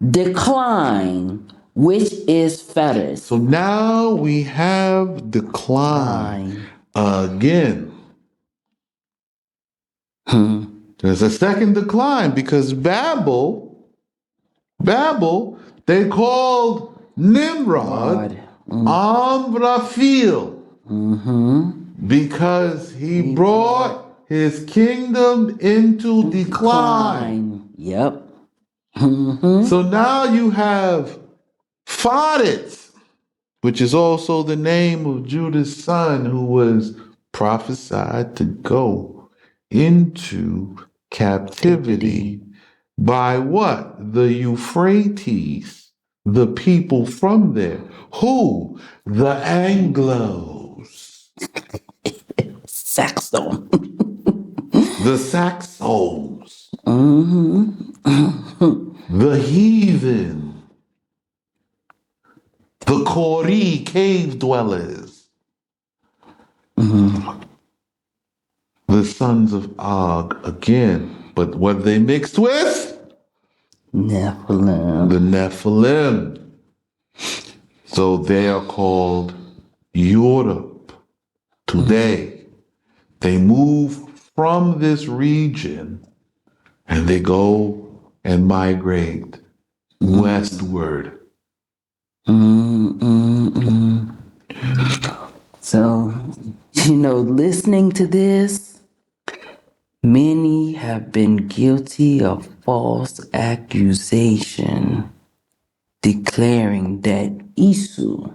Decline, which is Phares. So now we have decline again. There's a second decline because Babel, they called Nimrod Amraphel because he brought his kingdom into decline. Yep. So now you have Phares, which is also the name of Judah's son who was prophesied to go into captivity by what? The Euphrates, the people from there. Who? The Anglos. Saxon. The Saxons. The heathen. The Kori cave dwellers. The sons of Og again. But what they mixed with? Nephilim. The Nephilim. So they are called Europe today. They move from this region and they go and migrate westward. So, listening to this, many have been guilty of false accusation, declaring that Esau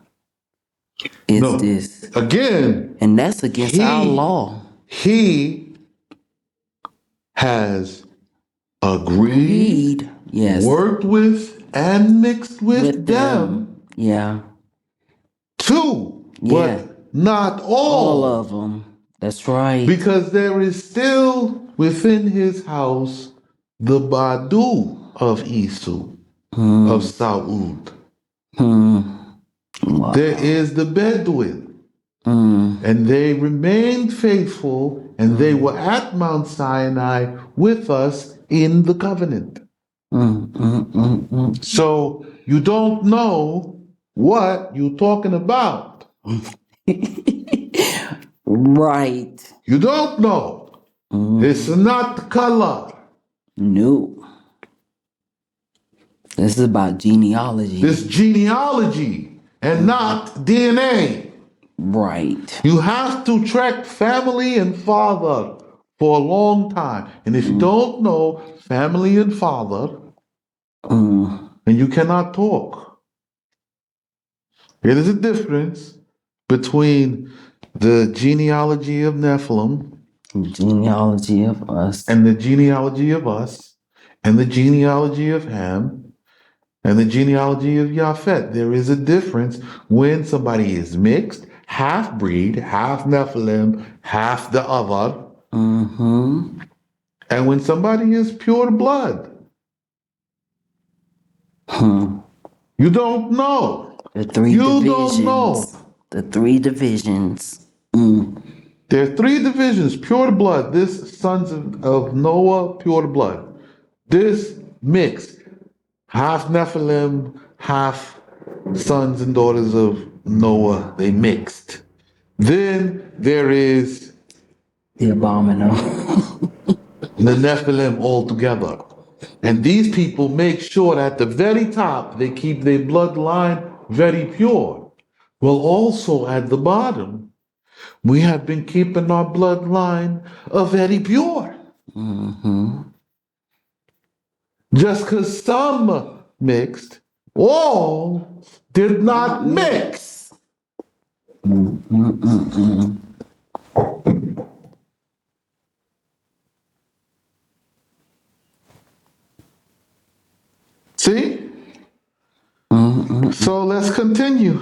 is No. this. Again, And that's against our law. He has agreed, Yes. worked with, and mixed with them Yeah. too, Yeah. but not All all. of them. That's right. Because there is still within his house the Badu of Esau, of Saud. Wow. There is the Bedouin. And they remained faithful, and they were at Mount Sinai with us in the covenant. So you don't know what you're talking about. Right. You don't know. It's not the color. No. This is about genealogy. This genealogy and not DNA. Right. You have to track family and father for a long time. And if you don't know family and father, then you cannot talk. There is a difference between the genealogy of Nephilim, Genealogy of us. and the genealogy of us, and the genealogy of Ham, and the genealogy of Japhet. There is a difference when somebody is mixed, half breed, half Nephilim, half the other, and when somebody is pure blood. You don't know. The three You divisions. don't know. The three divisions. There are three divisions: pure blood. This sons of Noah, pure blood. This mix, half Nephilim, half sons and daughters of Noah. They mixed. Then there is The abominable. the Nephilim altogether. And these people make sure at the very top they keep their bloodline very pure. Well, also at the bottom, we have been keeping our bloodline very pure. Just because some mixed, all did not mix. See? So let's continue.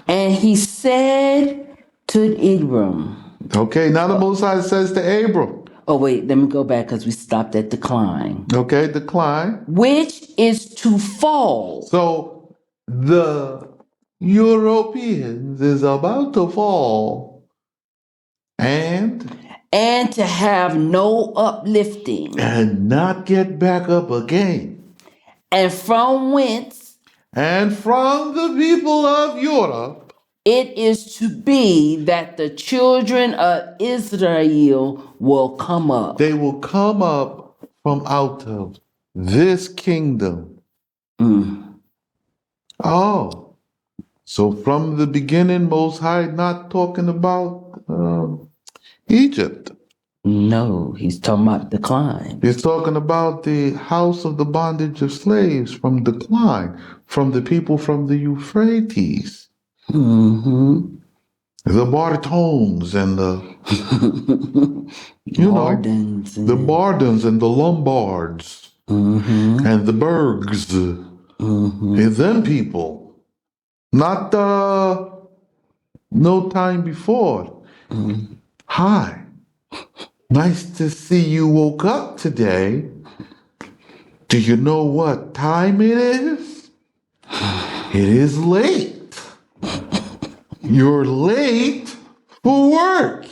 And he said to Abram. Okay, now the Most High says to Abram. Oh, wait, let me go back because we stopped at decline. Okay, decline. Which is to fall. So the Europeans is about to fall and to have no uplifting. And not get back up again. And from whence. And from the people of Europe. It is to be that the children of Israel will come up. They will come up from out of this kingdom. Oh, so from the beginning, Most High not talking about Egypt. No, he's talking about decline. He's talking about the house of the bondage of slaves from decline, from the people from the Euphrates. The Bartones and the the Bardens and the Lombards and the Bergs and them people. Not no time before. Hi. Nice to see you woke up today. Do you know what time it is? It is late. You're late for work.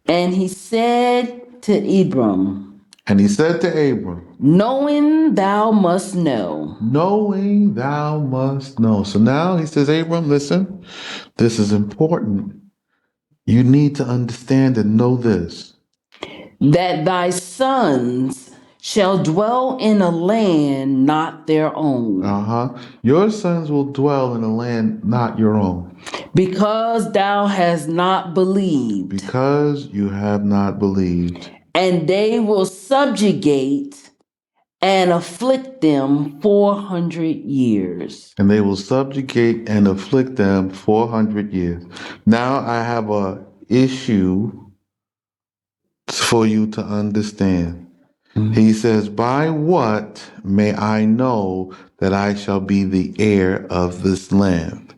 And he said to Abram. And he said to Abram. Knowing thou must know. Knowing thou must know. So now he says, Abram, listen, this is important. You need to understand and know this. That thy sons shall dwell in a land not their own, Your sons will dwell in a land not your own. because thou hast not believed. Because you have not believed. And they will subjugate and afflict them 400 years. And they will subjugate and afflict them 400 years. Now I have a issue for you to understand. He says, by what may I know that I shall be the heir of this land?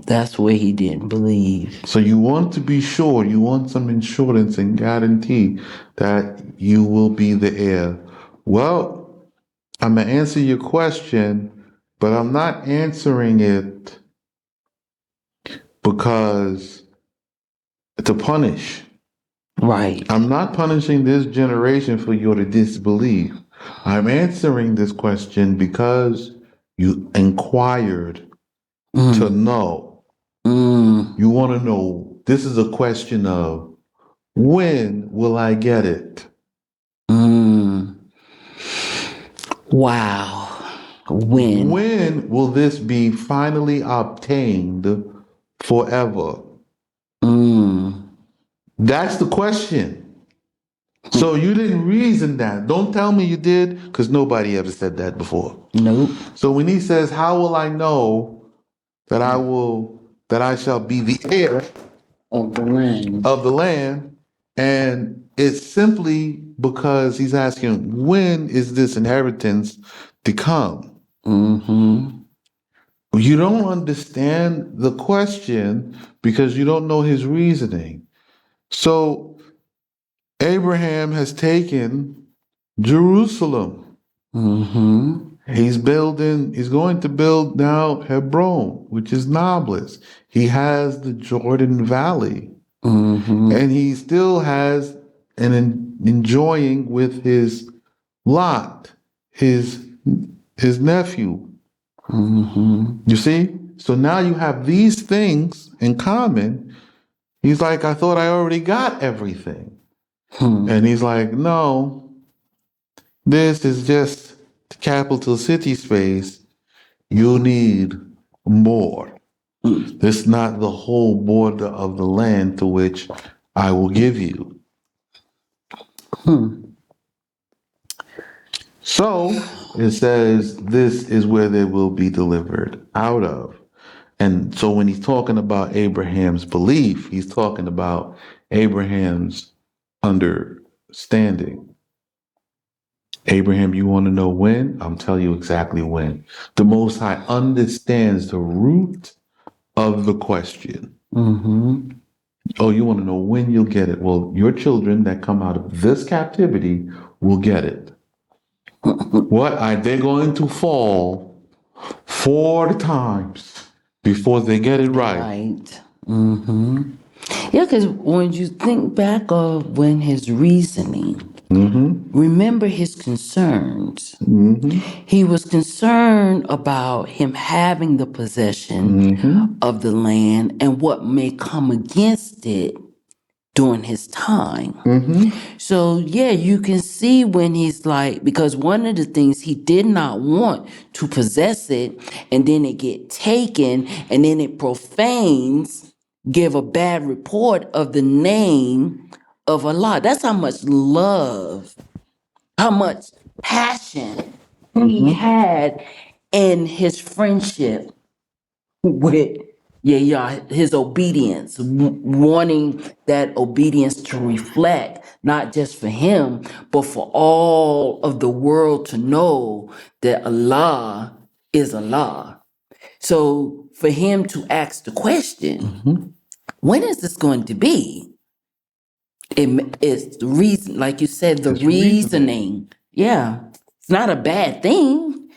That's where he didn't believe. So you want to be sure, you want some insurance and guarantee that you will be the heir. Well, I'm going to answer your question, but I'm not answering it because to punish. Right. I'm not punishing this generation for your disbelief. I'm answering this question because you inquired to know. You want to know. This is a question of when will I get it? Wow. When? When will this be finally obtained forever? That's the question. So you didn't reason that. Don't tell me you did, because nobody ever said that before. Nope. So when he says, how will I know that I shall be the heir Of the land. And it's simply because he's asking, when is this inheritance to come? You don't understand the question because you don't know his reasoning. So Abraham has taken Jerusalem. He's going to build now Hebron, which is Nablus. He has the Jordan Valley. And he still has enjoying with his Lot, his nephew. You see? So now you have these things in common. He's like, I thought I already got everything. And he's like, no, this is just the capital city space. You need more. This is not the whole border of the land to which I will give you. So it says this is where they will be delivered out of. And so when he's talking about Abraham's belief, he's talking about Abraham's understanding. Abraham, you want to know when? I'll tell you exactly when. The Most High understands the root of the question. Oh, you want to know when you'll get it? Well, your children that come out of this captivity will get it. What are they going to fall 4 times before they get it right? Yeah, because when you think back of when his reasoning, remember his concerns. He was concerned about him having the possession of the land and what may come against it during his time. So yeah, you can see when he's like, because one of the things he did not want to possess it and then it get taken and then it profanes, give a bad report of the name of Allah. That's how much love, how much passion he had in his friendship with his obedience, wanting that obedience to reflect, not just for him, but for all of the world to know that Allah is Allah. So for him to ask the question, when is this going to be? It's the reason, like you said, the reasoning. Yeah, it's not a bad thing,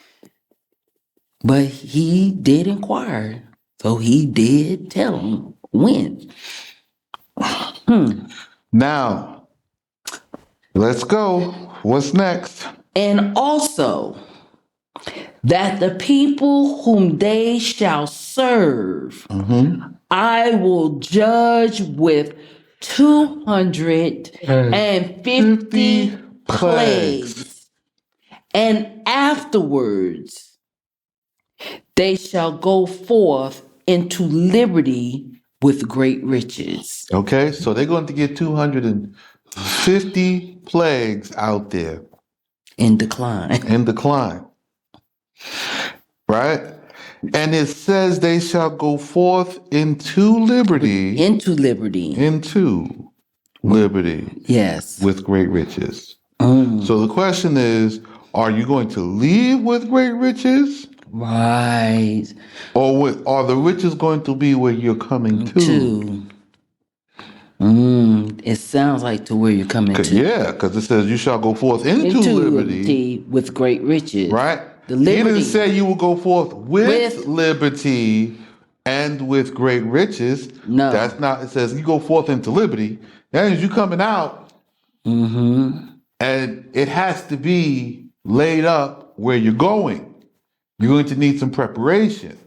but he did inquire. So he did tell him when. Now, let's go. What's next? And also that the people whom they shall serve, I will judge with 250 plagues. And afterwards they shall go forth into liberty with great riches. Okay, so they're going to get 250 plagues out there In decline. in decline. Right? And it says they shall go forth into liberty. Into liberty. Into liberty. Yes. With great riches. So the question is, are you going to leave with great riches? Right. Or are the riches going to be where you're coming to? It sounds like to where you're coming to. Yeah, because it says you shall go forth into liberty with great riches. Right? The liberty. He didn't say you will go forth with liberty and with great riches. No. That's not, it says you go forth into liberty. That means you coming out. And it has to be laid up where you're going. You're going to need some preparation.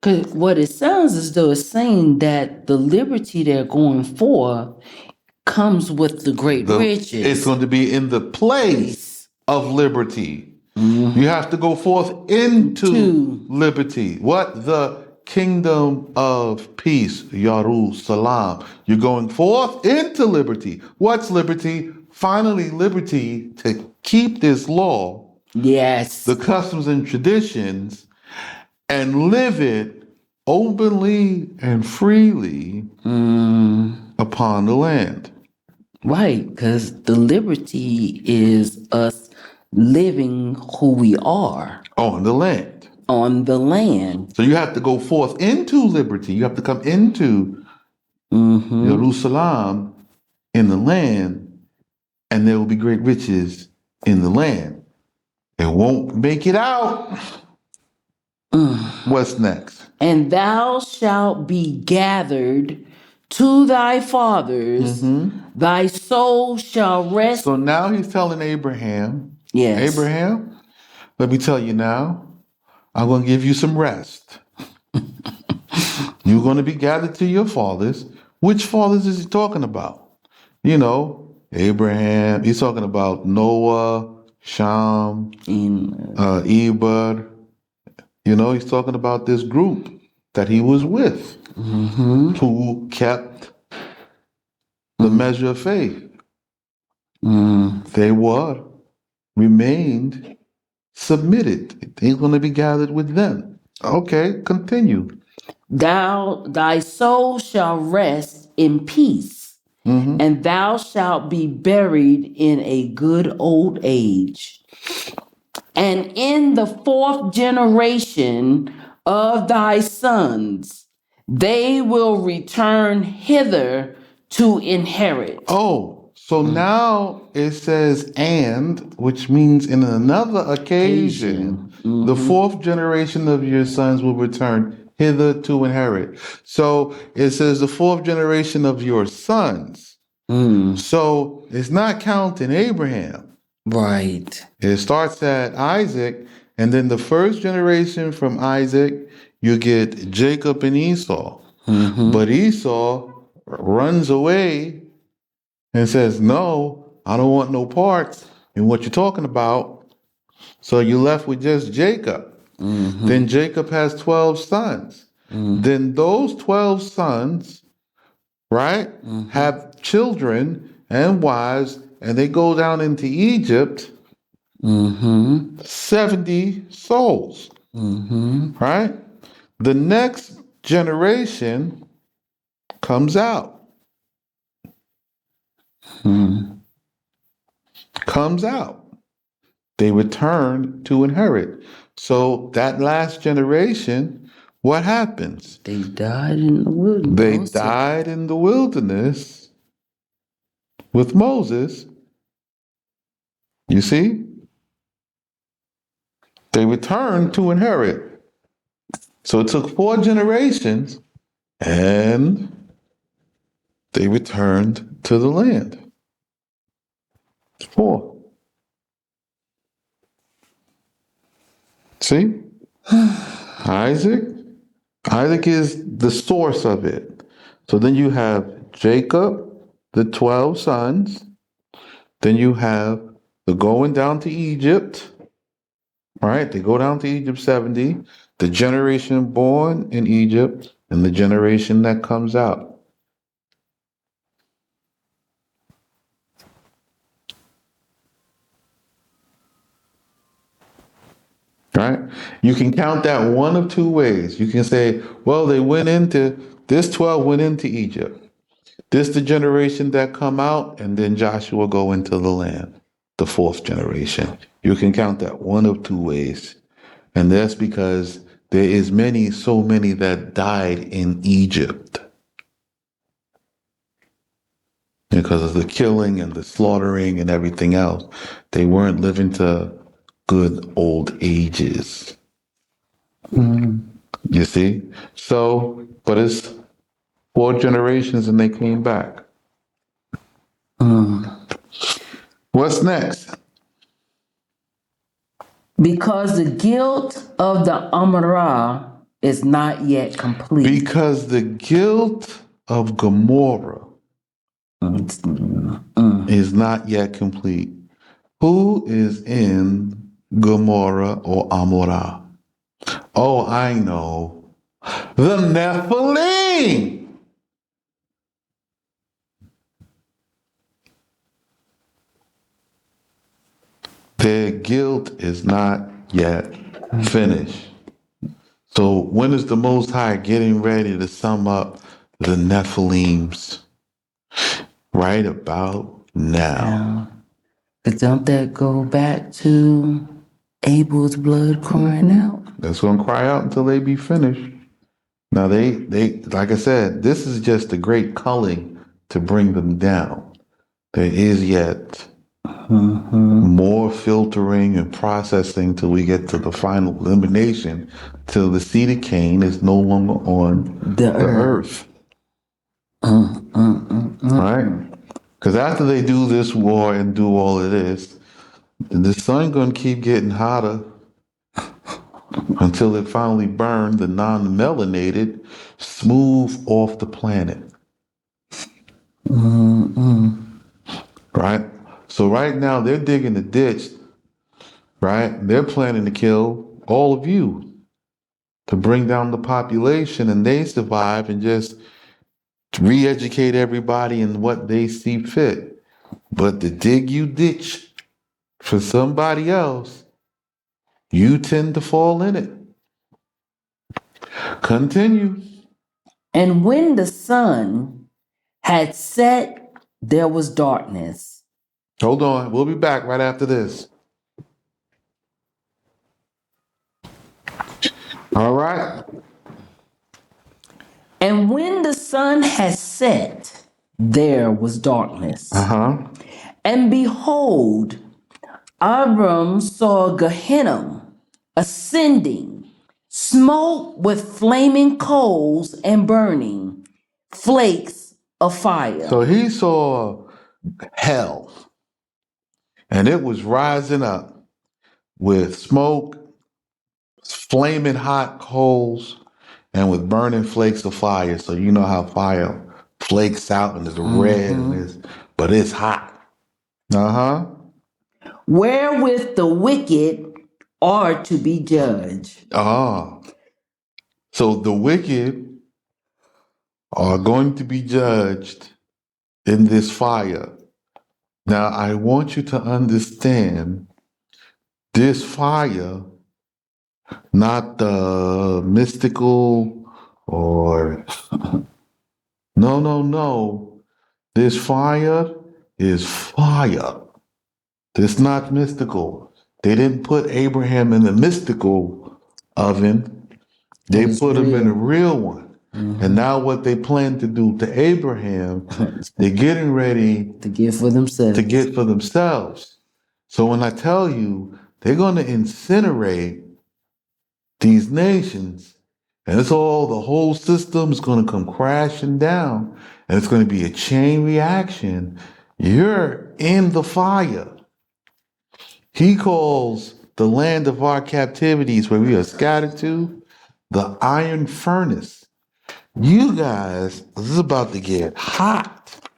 Because what it sounds as though it's saying that the liberty they're going for comes with the great riches. It's going to be in the place of liberty. You have to go forth into liberty. What? The kingdom of peace, Yarusalam. You're going forth into liberty. What's liberty? Finally, liberty to keep this law. Yes. The customs and traditions, and live it openly and freely upon the land. Right, because the liberty is us living who we are. On the land. On the land. So you have to go forth into liberty. You have to come into Jerusalem in the land, and there will be great riches in the land. It won't make it out. What's next? And thou shalt be gathered to thy fathers, thy soul shall rest. So now he's telling Abraham, yes. Abraham, let me tell you now, I'm going to give you some rest. You're going to be gathered to your fathers. Which fathers is he talking about? You know, Abraham, he's talking about Noah, Sham, Eber. You know, he's talking about this group that he was with, who kept the measure of faith. They remained submitted. He's going to be gathered with them. Okay, continue. Thy soul shall rest in peace, and thou shalt be buried in a good old age. And in the fourth generation of thy sons, they will return hither to inherit. Oh, so now it says and, which means in another occasion, the fourth generation of your sons will return hither to inherit. So it says the fourth generation of your sons. So it's not counting Abraham. Right. It starts at Isaac, and then the first generation from Isaac, you get Jacob and Esau. But Esau runs away and says, no, I don't want no parts in what you're talking about. So you're left with just Jacob. Then Jacob has 12 sons. Then those 12 sons, right, have children and wives, and they go down into Egypt, 70 souls, right? The next generation comes out. Comes out. They return to inherit. So that last generation, what happens? They died in the wilderness. They died in the wilderness with Moses. You see? They returned to inherit. So it took 4 generations, and they returned to the land. 4. See? Isaac is the source of it. So then you have Jacob, the 12 sons. Then you have the going down to Egypt, right? They go down to Egypt 70, the generation born in Egypt, and the generation that comes out. Right? You can count that one of two ways. You can say, well, this 12 went into Egypt. This the generation that come out, and then Joshua go into the land, the fourth generation. You can count that one of two ways. And that's because there is so many that died in Egypt because of the killing and the slaughtering and everything else. They weren't living to good old ages. You see? So, but it's 4 generations and they came back. What's next? Because the guilt of the Amorah is not yet complete. Because the guilt of Gomorrah is not yet complete. Who is in Gomorrah or Amorah? Oh, I know. The Nephilim. Their guilt is not yet finished. So when is the Most High getting ready to sum up the Nephilims? Right about now. But don't that go back to Abel's blood crying out? That's going to cry out until they be finished. Now they like I said, this is just a great culling to bring them down. There is yet more filtering and processing till we get to the final elimination, till the seed of Cain is no longer on the earth. Right? Because after they do this war and do all of this, the sun gonna keep getting hotter until it finally burns the non-melanated smooth off the planet. Right? So right now they're digging a ditch, right? They're planning to kill all of you to bring down the population, and they survive and just re-educate everybody in what they see fit. But to dig you ditch for somebody else, you tend to fall in it. Continue. And when the sun had set, there was darkness. Hold on. We'll be back right after this. All right. And when the sun had set, there was darkness. And behold, Abram saw Gehenna ascending, smoke with flaming coals and burning flakes of fire. So he saw hell, and it was rising up with smoke, flaming hot coals, and with burning flakes of fire. So you know how fire flakes out and it's red, and but it's hot. Wherewith the wicked are to be judged. So the wicked are going to be judged in this fire. Now, I want you to understand this fire, not the mystical or no. This fire is fire. It's not mystical. They didn't put Abraham in the mystical oven. They put him in a real one. And now what they plan to do to Abraham, they're getting ready to get for themselves. So when I tell you they're going to incinerate these nations, and the whole system is going to come crashing down, and it's going to be a chain reaction, you're in the fire. He calls the land of our captivities where we are scattered to the iron furnace. You guys, this is about to get hot,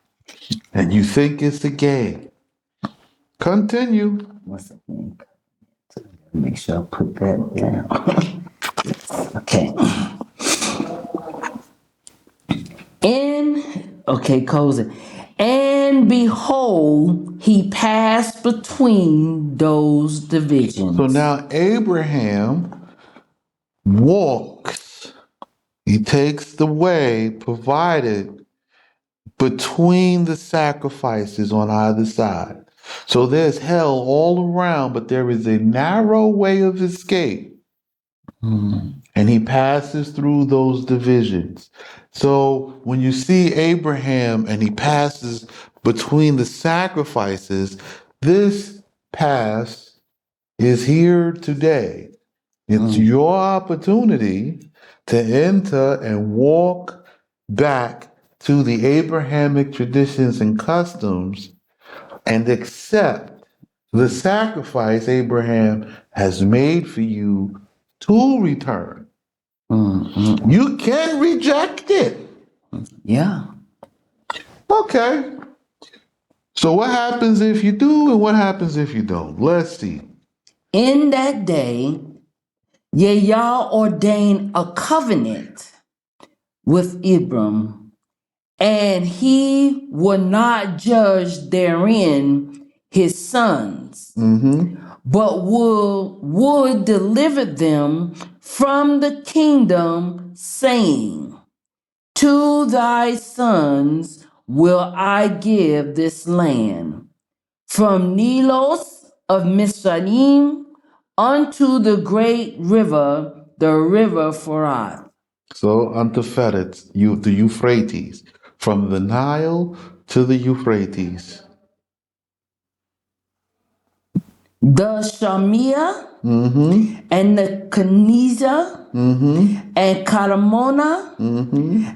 and you think it's a game. Continue. What's the thing? Make sure I put that down. Okay. Closing. And behold, he passed between those divisions. So now Abraham walks. He takes the way provided between the sacrifices on either side. So there's hell all around, but there is a narrow way of escape. And he passes through those divisions. So when you see Abraham and he passes between the sacrifices, this pass is here today. It's your opportunity to enter and walk back to the Abrahamic traditions and customs and accept the sacrifice Abraham has made for you to return. You can reject it. Yeah. Okay. So what happens if you do and what happens if you don't? Let's see. In that day, Yah ordained a covenant with Abram, and he would not judge therein his sons, but would deliver them from the kingdom, saying, to thy sons will I give this land, from Nilos of Mizraim unto the great river, the river Phorat. So unto Pheres, the Euphrates, from the Nile to the Euphrates. The Shamia and the Keniza and Karamona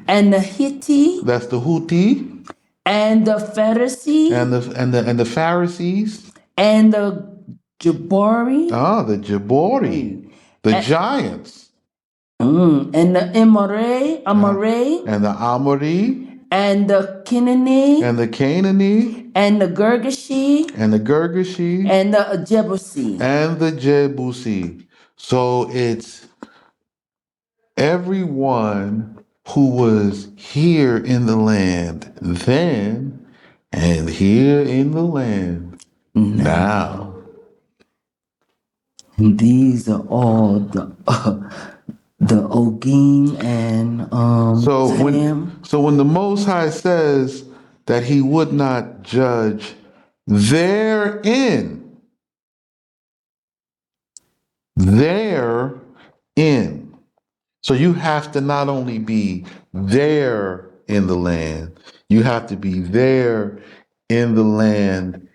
and the Hitti. That's the Houthi And the Pharisee and the Pharisees. and the Jabari. The Jabori, the giants. And the Amore, And the Amori. And the Canaanite. And the Canaanite. And the Girgashi. And the Girgashi. And the Jebusi. And the Jebusi. So it's everyone who was here in the land then and here in the land now. These are all the Ogim and Sam. So when the Most High says that he would not judge therein, so you have to not only be there in the land, you have to be there in the land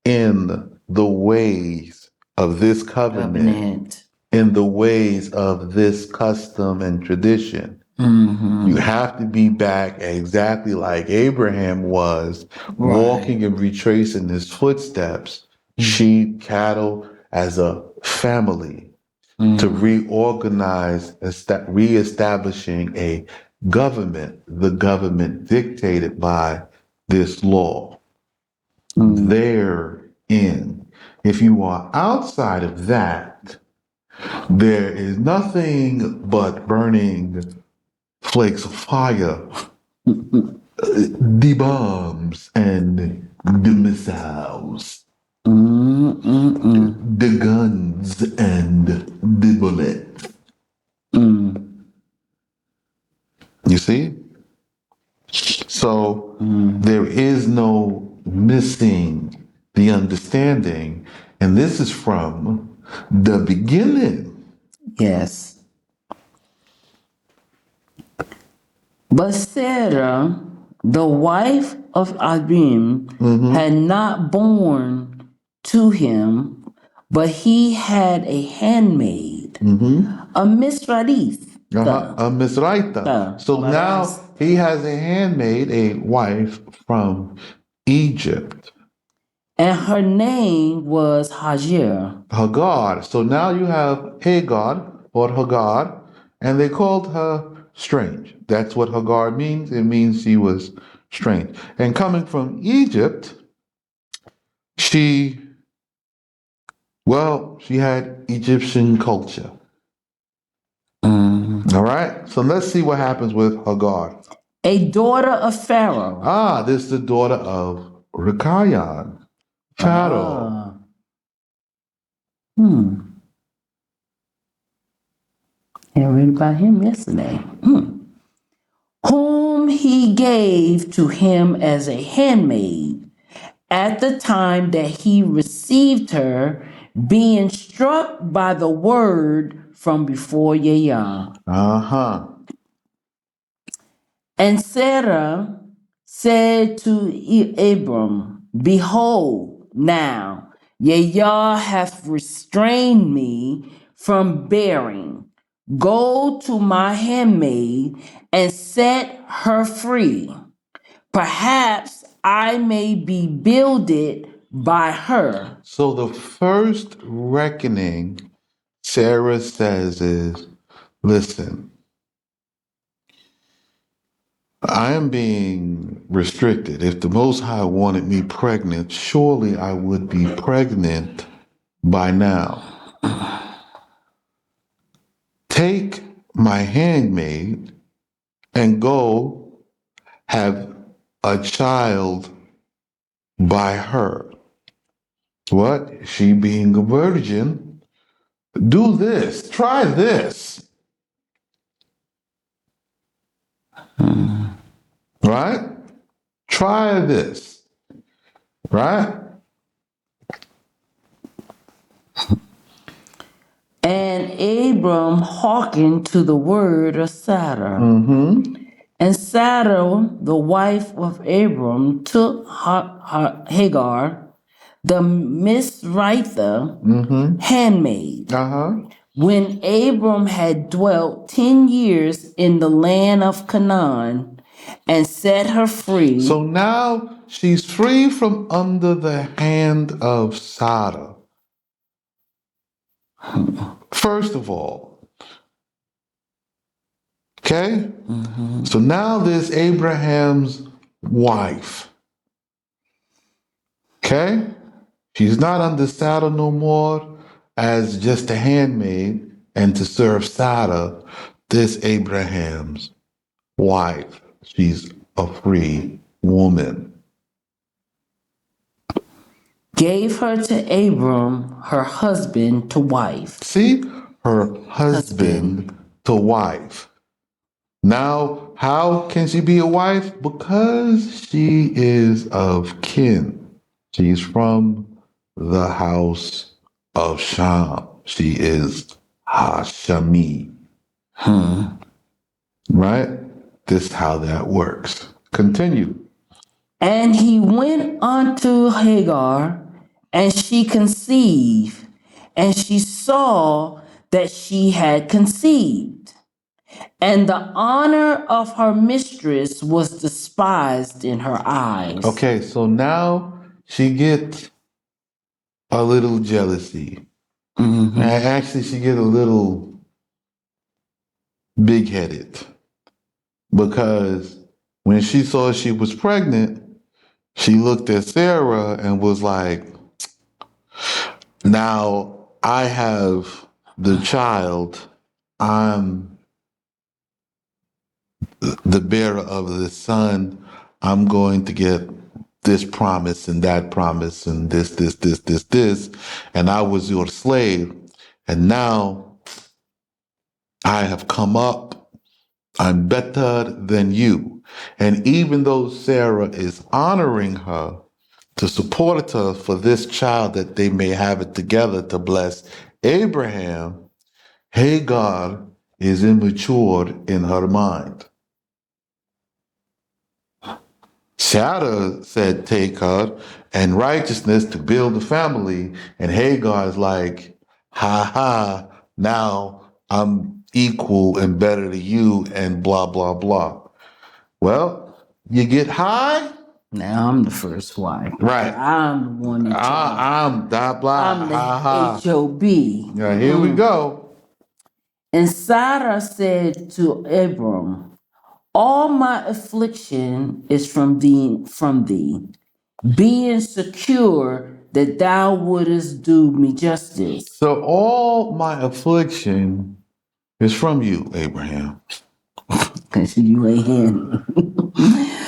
in the ways of this covenant. In the ways of this custom and tradition. You have to be back exactly like Abraham was, walking and retracing his footsteps, sheep, cattle, as a family, to reorganize, reestablishing a government, the government dictated by this law. Therein. If you are outside of that, there is nothing but burning flakes of fire, the bombs and the missiles, the guns and the bullets. You see? So there is no missing the understanding, and this is from the beginning. Yes. But Sarah, the wife of Abram, had not born to him, but he had a handmaid, a Mizraite. A Mizraita. So now he has a handmaid, a wife from Egypt. And her name was Hagar. So now you have Hagar or Hagar, and they called her strange. That's what Hagar means. It means she was strange. And coming from Egypt, she Well, she had Egyptian culture. All right. So let's see what happens with Hagar. A daughter of Pharaoh. Ah, this is the daughter of Rikayan, Pharaoh. I read about him yesterday. Whom he gave to him as a handmaid at the time that he received her, being struck by the word from before Yah. Uh-huh. And Sarah said to Abram, Behold, now Yah hath restrained me from bearing. Go to my handmaid and set her free. Perhaps I may be builded by her. So the first reckoning Sarah says is, listen, I am being restricted. If the Most High wanted me pregnant, surely I would be pregnant by now. Take my handmaid and go have a child by her. What? She being a virgin, do this, try this. Right? Try this. Right? And Abram hearkened to the word of Sarah. And Sarah, the wife of Abram, took Hagar, the Mizraitha handmaid. When Abram had dwelt 10 years in the land of Canaan and set her free. So now she's free from under the hand of Sarah. First of all, okay? So now there's Abraham's wife. Okay? She's not under Sarah no more as just a handmaid and to serve Sarah. This Abraham's wife. She's a free woman. Gave her to Abram, her husband, to wife. See? Her husband to wife. Now, how can she be a wife? Because she is of kin. She's from the house of Sham. She is Hashemi. Right? This is how that works. Continue. And he went unto Hagar, and she conceived, and she saw that she had conceived. And the honor of her mistress was despised in her eyes. Okay, so now she gets a little jealousy. Actually, she get a little big-headed. Because when she saw she was pregnant, she looked at Sarah and was like, now I have the child. I'm the bearer of the son. I'm going to get this promise and that promise and this. And I was your slave. And now I have come up. I'm better than you. And even though Sarah is honoring her to support her for this child that they may have it together to bless Abraham, Hagar is immature in her mind. Sarah said, take her and righteousness to build a family. And Hagar is like, ha ha, now I'm equal and better to you and blah, blah, blah. Well, you get high. Now I'm the first wife. Right. I'm the one in charge. I'm that blah, I'm the ha ha. HOB. Yeah, here we go. And Sarah said to Abram, all my affliction is from thee. Being secure that thou wouldest do me justice. So all my affliction is from you, Abraham. Because you ain't.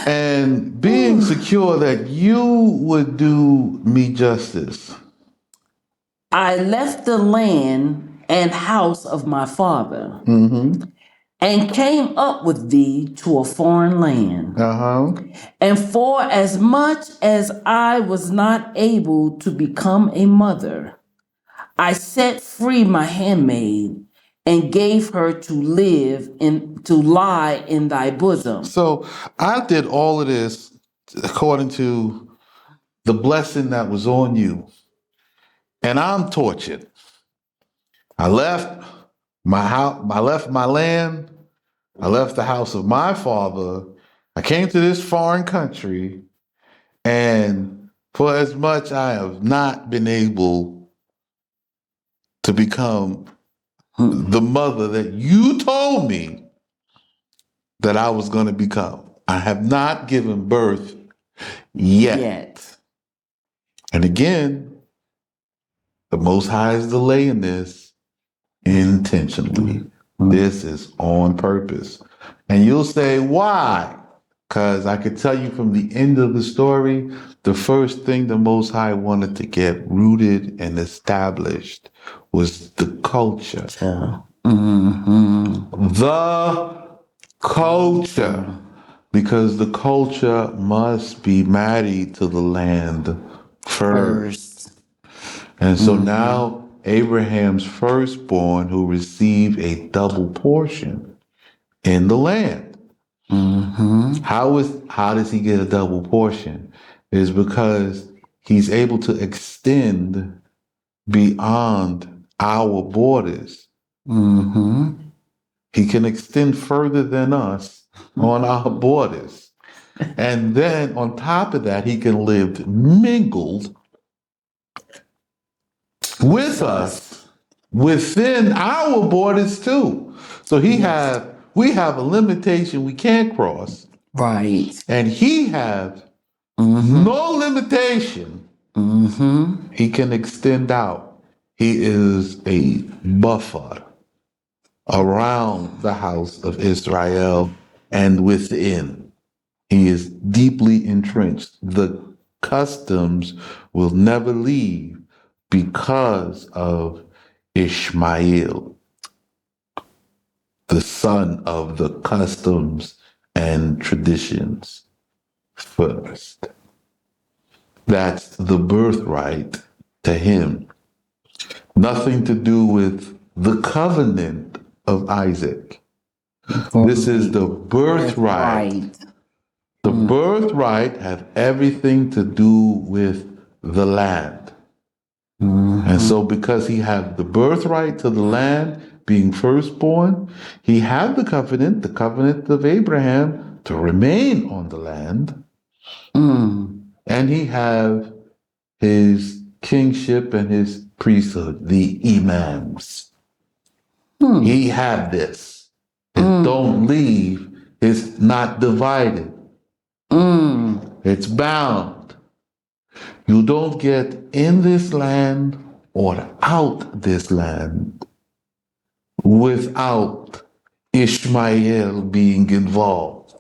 And being secure that you would do me justice. I left the land and house of my father and came up with thee to a foreign land. And for as much as I was not able to become a mother, I set free my handmaid and gave her to lie in thy bosom. So I did all of this according to the blessing that was on you. And I'm tortured. I left my house, I left my land, I left the house of my father. I came to this foreign country, and for as much I have not been able to become the mother that you told me that I was going to become. I have not given birth yet. And again, the Most High is delaying this intentionally. This is on purpose. And you'll say, why? Because I could tell you from the end of the story, the first thing the Most High wanted to get rooted and established was the culture. The culture. Because the culture must be married to the land first. And so now Abraham's firstborn who received a double portion in the land. How does he get a double portion? Is because he's able to extend beyond our borders. He can extend further than us on our borders. And then on top of that, he can live mingled with us within our borders too. So we have a limitation we can't cross. Right. And he has no limitation. He can extend out. He is a buffer around the house of Israel and within. He is deeply entrenched. The customs will never leave because of Ishmael, the son of the customs and traditions first. That's the birthright to him. Nothing to do with the covenant of Isaac. This is the birthright. The birthright has everything to do with the land. And so because he had the birthright to the land, being firstborn, he had the covenant of Abraham, to remain on the land. And he had his kingship and his priesthood, the imams. He had this. It don't leave. It's not divided. It's bound. You don't get in this land or out this land without Ishmael being involved.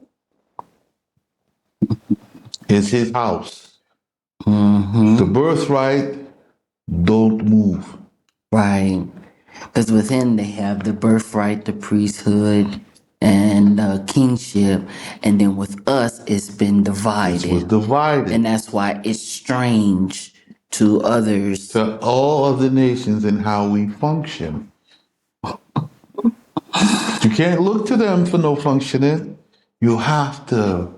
It's his house. The birthright don't move. Right. Because within they have the birthright, the priesthood, and kingship. And then with us, it's been divided. It was divided. And that's why it's strange to others. To all other nations and how we function. You can't look to them for no functioning. You have to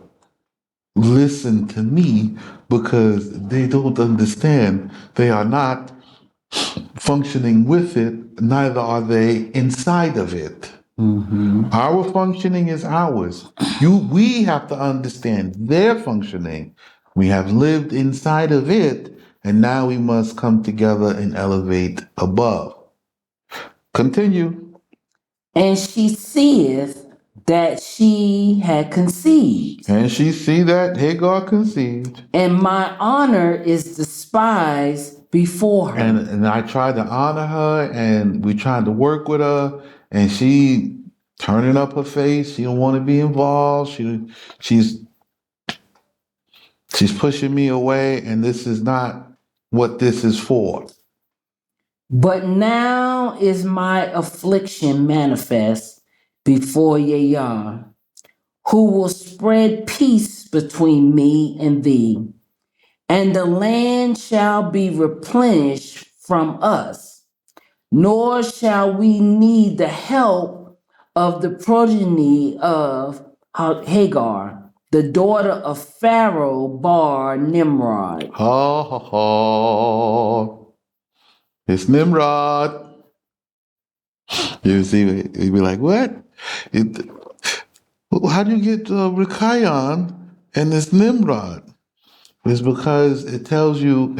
listen to me because they don't understand. They are not functioning with it, neither are they inside of it. Our functioning is ours. We have to understand their functioning. We have lived inside of it, and now we must come together and elevate above. Continue. And she seeth that she had conceived. And she see that Hagar conceived. And my honor is despised before her. And I tried to honor her, and we tried to work with her, and she turning up her face. She don't want to be involved. She's pushing me away, and this is not what this is for. But now is my affliction manifest before Yahweh, who will spread peace between me and thee, and the land shall be replenished from us, nor shall we need the help of the progeny of Hagar, the daughter of Pharaoh Bar Nimrod. Ha ha ha. It's Nimrod. You see, you'd be like, what? How do you get Rikayon and it's Nimrod? It's because it tells you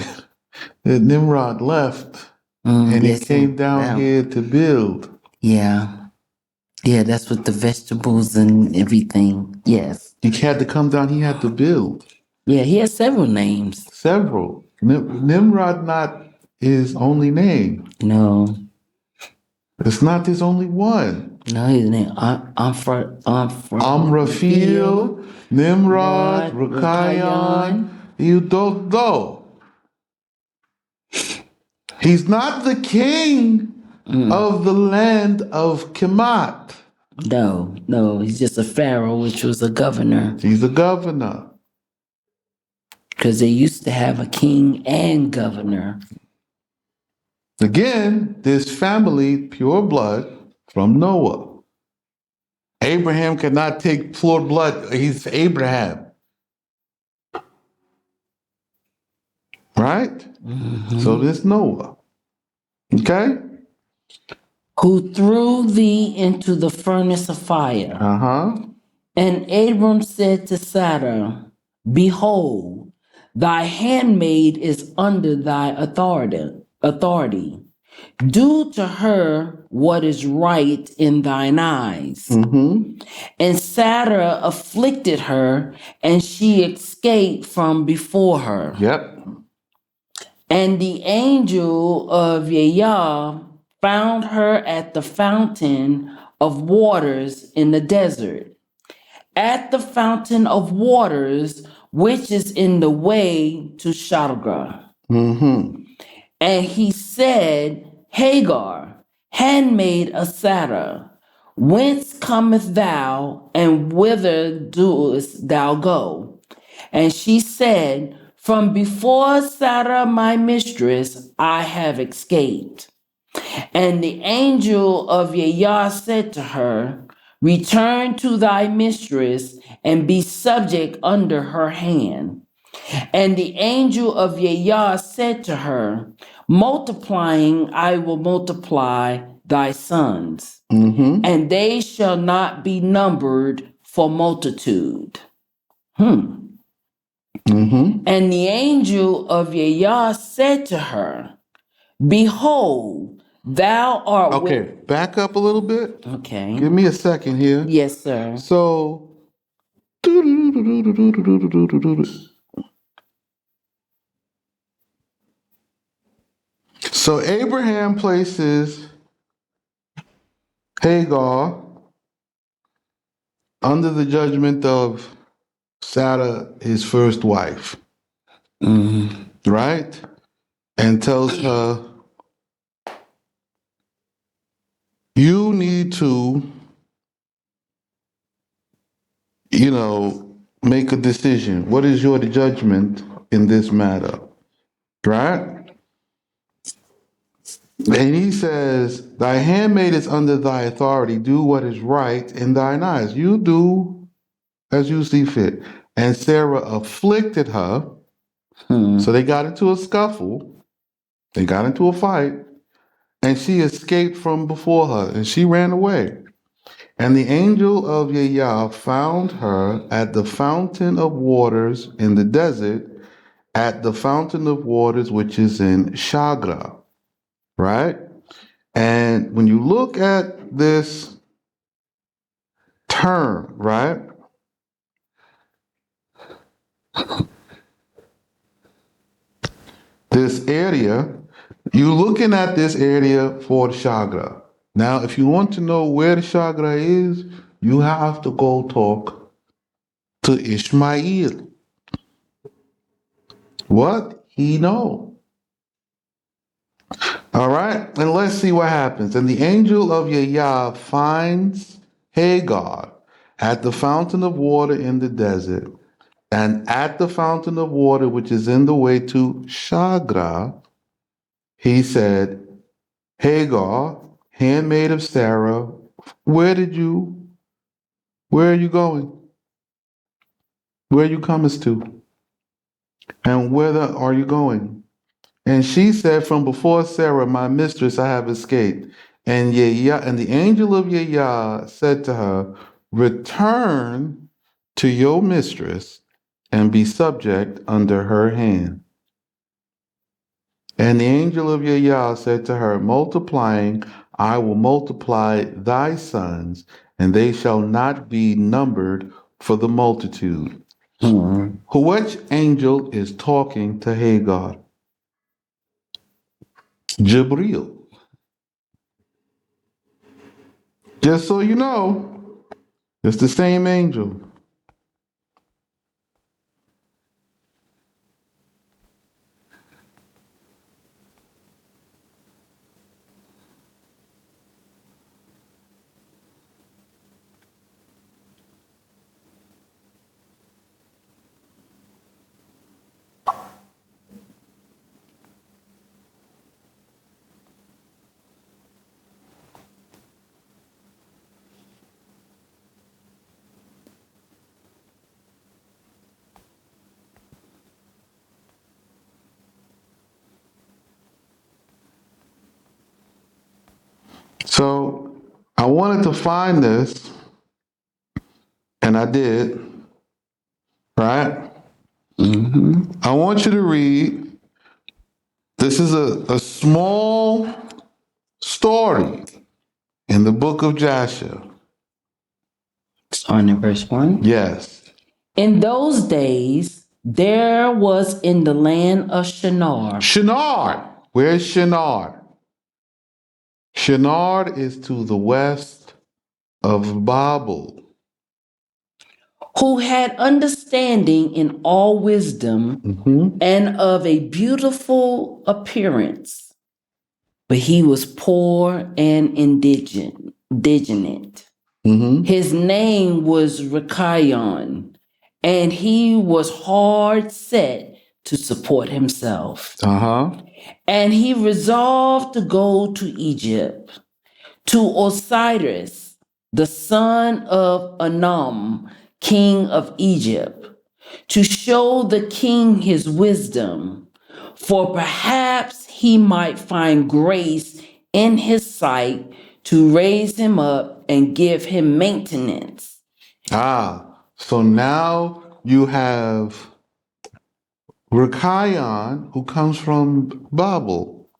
that Nimrod left and he came down here to build. Yeah. Yeah, that's with the vegetables and everything. Yes. He had to come down, he had to build. Yeah, he has several names. Several. Nimrod not his only name. No. It's not his only one. No, his name Amraphel, Nimrod, Rikayon, Eudodo. He's not the king of the land of Kemat. No, he's just a pharaoh, which was a governor. He's a governor. Because they used to have a king and governor. Again, this family, pure blood from Noah. Abraham cannot take pure blood. He's Abraham. Right? Mm-hmm. So this Noah. Okay? Who threw thee into the furnace of fire. And Abram said to Sarah, behold, thy handmaid is under thy authority. Do to her what is right in thine eyes. Mm-hmm. And Sarah afflicted her, and she escaped from before her. Yep. And the angel of Yahweh found her at the fountain of waters in the desert, at the fountain of waters, which is in the way to Shadgra. Mm-hmm. And he said, Hagar, handmaid of Sarah, whence comest thou, and whither doest thou go? And she said, from before Sarah my mistress, I have escaped. And the angel of Yahweh said to her, return to thy mistress and be subject under her hand. And the angel of Yahweh said to her, multiplying I will multiply thy sons, and they shall not be numbered for multitude. And the angel of Yahweh said to her, behold, thou art... Okay, back up a little bit. Okay. Give me a second here. Yes, sir. So, Abraham places Hagar under the judgment of Sarah, his first wife. Right? And tells her, you need to, make a decision. What is your judgment in this matter? Right? And he says, thy handmaid is under thy authority. Do what is right in thine eyes. You do as you see fit. And Sarah afflicted her. So they got into a scuffle. They got into a fight. And she escaped from before her. And she ran away. And the angel of Yahweh found her at the fountain of waters in the desert, at the fountain of waters which is in Shagra. Right? And when you look at this term, right? This area, you're looking at this area for the Chagra. Now, if you want to know where the Chagra is, you have to go talk to Ishmael. What he know? All right, and let's see what happens. And the angel of Yahweh finds Hagar at the fountain of water in the desert, and at the fountain of water which is in the way to Shagra, he said, Hagar, handmaid of Sarah, where are you going? Where you comest to? And whither are you going? And she said, from before Sarah, my mistress, I have escaped. And the angel of Yah said to her, return to your mistress and be subject under her hand. And the angel of Yah said to her, multiplying, I will multiply thy sons, and they shall not be numbered for the multitude. Which angel is talking to Hagar? Jibril. Just so you know, it's the same angel. So I wanted to find this, and I did, right? I want you to read. This is a small story in the book of Joshua. Starting in verse 1. Yes. In those days, there was in the land of Shinar. Shinar. Where's Shinar? Shinar is to the west of Babel. Who had understanding in all wisdom and of a beautiful appearance, but he was poor and indigent. His name was Rekayon, and he was hard set to support himself. And he resolved to go to Egypt, to Osiris, the son of Anam, king of Egypt, to show the king his wisdom, for perhaps he might find grace in his sight to raise him up and give him maintenance. So now you have Rekayon, who comes from Babel,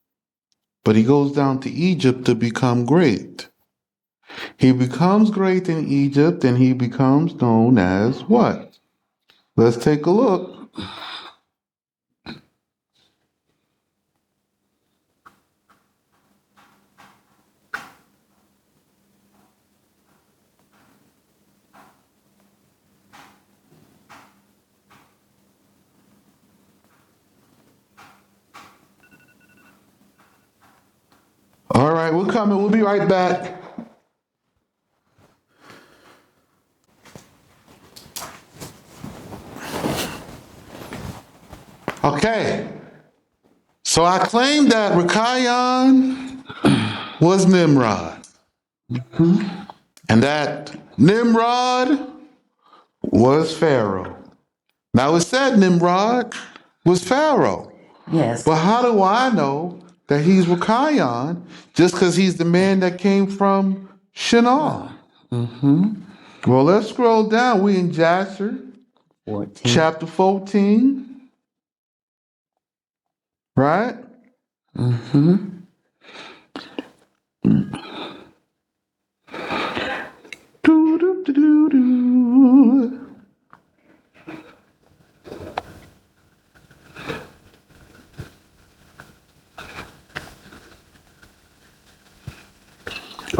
but he goes down to Egypt to become great. He becomes great in Egypt, and he becomes known as what? Let's take a look. All right, we're coming. We'll be right back. Okay. So I claim that Rekayon was Nimrod. And that Nimrod was Pharaoh. Now it said Nimrod was Pharaoh. Yes. But how do I know that he's Rekayon just because he's the man that came from Shinar? Well, let's scroll down. We in Jasher, 14. chapter 14, right?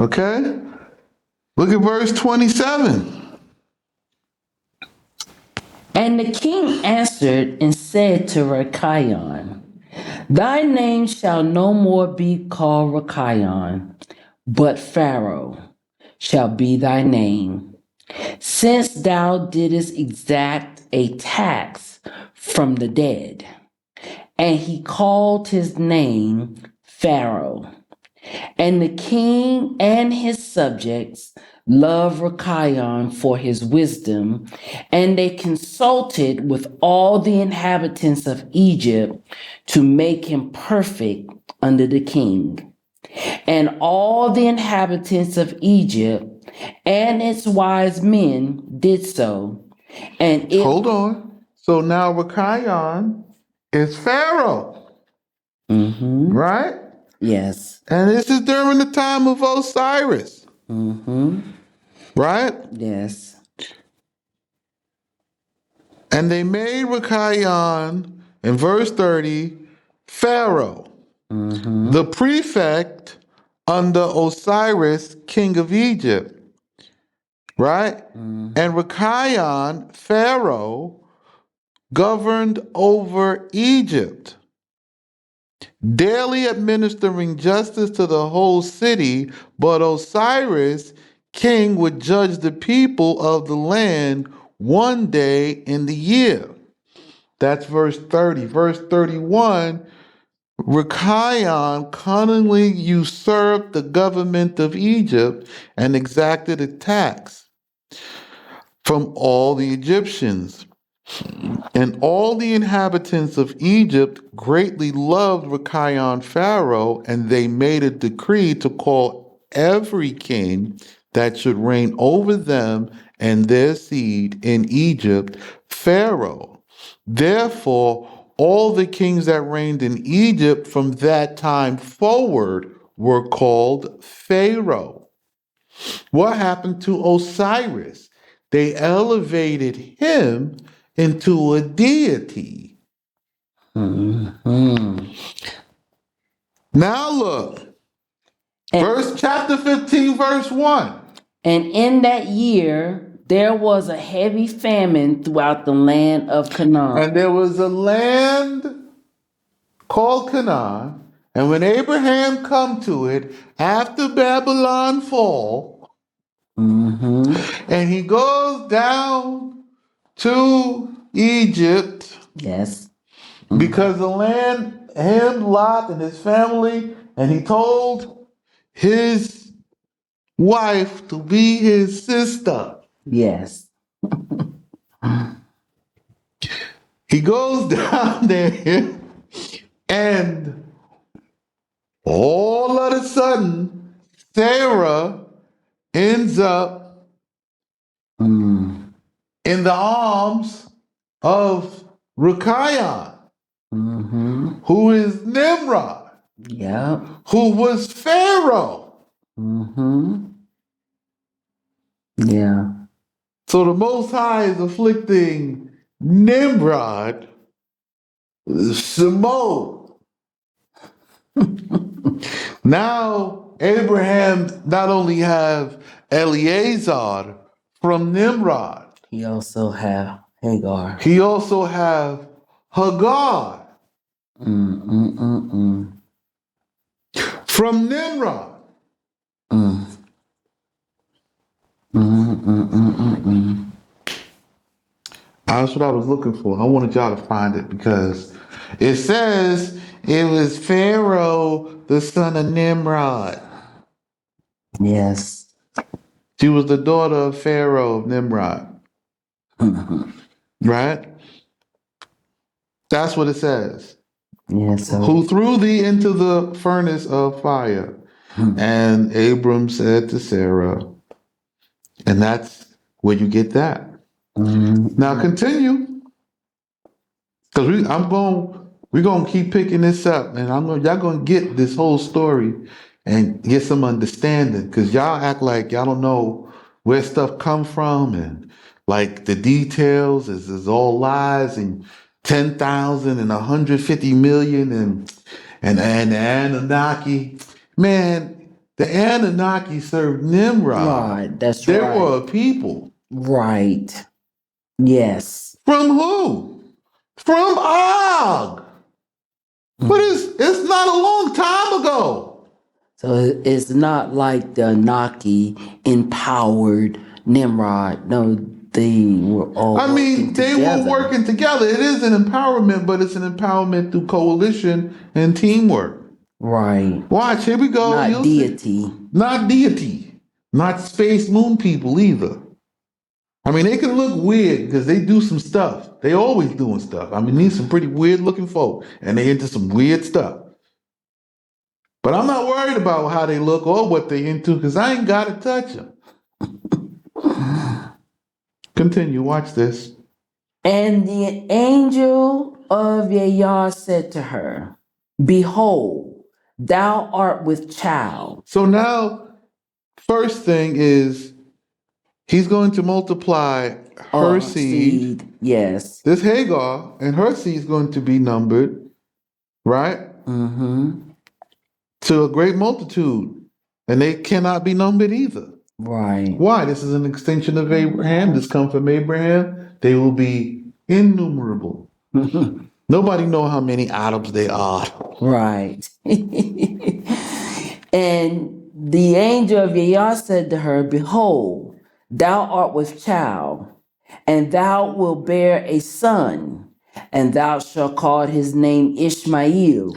Okay? Look at verse 27. And the king answered and said to Rechion, Thy name shall no more be called Rechion, but Pharaoh shall be thy name, since thou didst exact a tax from the dead. And he called his name Pharaoh. And the king and his subjects loved Rechion for his wisdom, and they consulted with all the inhabitants of Egypt to make him perfect under the king. And all the inhabitants of Egypt and its wise men did so. And it Hold on. So now Rechion is Pharaoh, right? yes. And this is during the time of Osiris, right? Yes. And they made Rechion, in verse 30, Pharaoh, the prefect under Osiris, king of Egypt, right? And Rechion, Pharaoh, governed over Egypt, daily administering justice to the whole city, but Osiris, king, would judge the people of the land one day in the year. That's verse 30. Verse 31, Rechion cunningly usurped the government of Egypt and exacted a tax from all the Egyptians. And all the inhabitants of Egypt greatly loved Rechion Pharaoh, and they made a decree to call every king that should reign over them and their seed in Egypt Pharaoh. Therefore, all the kings that reigned in Egypt from that time forward were called Pharaoh. What happened to Osiris? They elevated him into a deity. Now look, chapter 15, verse 1. And in that year, there was a heavy famine throughout the land of Canaan. And there was a land called Canaan, and when Abraham come to it after Babylon fall, and he goes down to Egypt, Yes. because the land, him, Lot, and his family, and he told his wife to be his sister. Yes. He goes down there, and all of a sudden, Sarah ends up in the arms of Rechion, who is Nimrod, Yep. who was Pharaoh. Yeah. So the Most High is afflicting Nimrod, Shemo. Now Abraham not only have Eleazar from Nimrod, He also have Hagar. he also have Hagar from Nimrod. That's what I was looking for. I wanted y'all to find it because it says it was Pharaoh, the son of Nimrod. Yes. She was the daughter of Pharaoh of Nimrod. Right? That's what it says. Yes. Who threw thee into the furnace of fire? And Abram said to Sarah, and that's where you get that. Now continue. Because we're gonna keep picking this up, and y'all gonna get this whole story and get some understanding. Because y'all act like y'all don't know where stuff come from, and like the details is all lies, and 10,000 and 150 million, and the Anunnaki. Man, The Anunnaki served Nimrod. Right, that's They right. were a people. Right. Yes. From who? From Og. But it's not a long time ago. So it's not like the Anunnaki empowered Nimrod. No, they were all They were working together. It is an empowerment, but it's an empowerment through coalition and teamwork. Right. Watch, here we go. Not deity. Not deity. Not space moon people either. They can look weird because they do some stuff. They always doing stuff. These some pretty weird looking folk, and they into some weird stuff. But I'm not worried about how they look or what they into because I ain't got to touch them. Continue, watch this. And the angel of Yah said to her, behold, thou art with child. So now, first thing is, he's going to multiply her seed. Yes. This Hagar and her seed is going to be numbered, right? Mm-hmm. To a great multitude. And they cannot be numbered either. Right. Why? This is an extension of Abraham. This comes from Abraham. They will be innumerable. Nobody know how many atoms they are. Right. And the angel of Yah said to her, behold, thou art with child, and thou wilt bear a son, and thou shalt call his name Ishmael.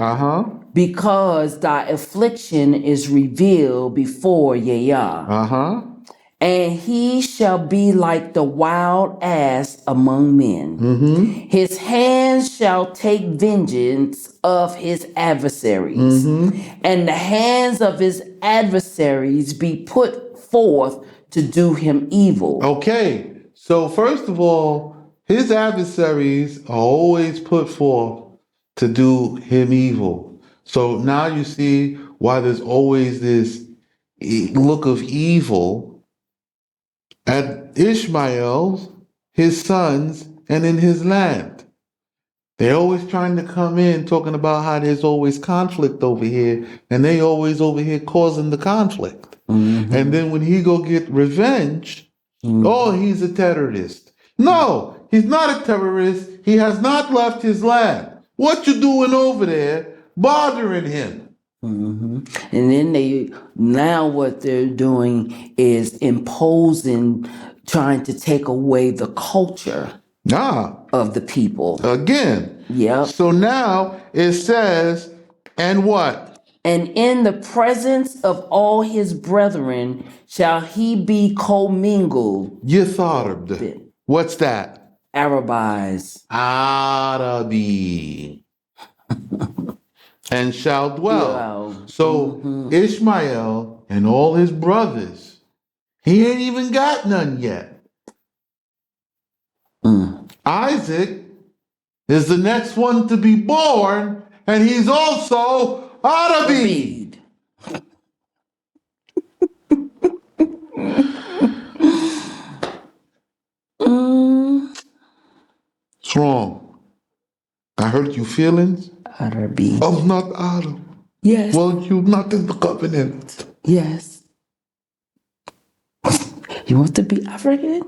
Because thy affliction is revealed before Yah. And he shall be like the wild ass among men. His hands shall take vengeance of his adversaries, and the hands of his adversaries be put forth to do him evil. Okay, so first of all, his adversaries are always put forth to do him evil. So now you see why there's always this look of evil at Ishmael, his sons, and in his land. They're always trying to come in talking about how there's always conflict over here, and they always over here causing the conflict. And then when he go get revenge, oh, he's a terrorist. No, he's not a terrorist. He has not left his land. What you doing over there bothering him? And then what they're doing is imposing, trying to take away the culture of the people. Again. Yep. So now it says, and what? And in the presence of all his brethren shall he be commingled. Yatharb. What's that? Arabized. Arabi. And shall dwell. So Ishmael and all his brothers, he ain't even got none yet. Isaac is the next one to be born, and he's also Arabi. What's wrong? I hurt your feelings? Arabi. I'm not Arab. Yes. Well, you're not in the covenant. Yes. You want to be African?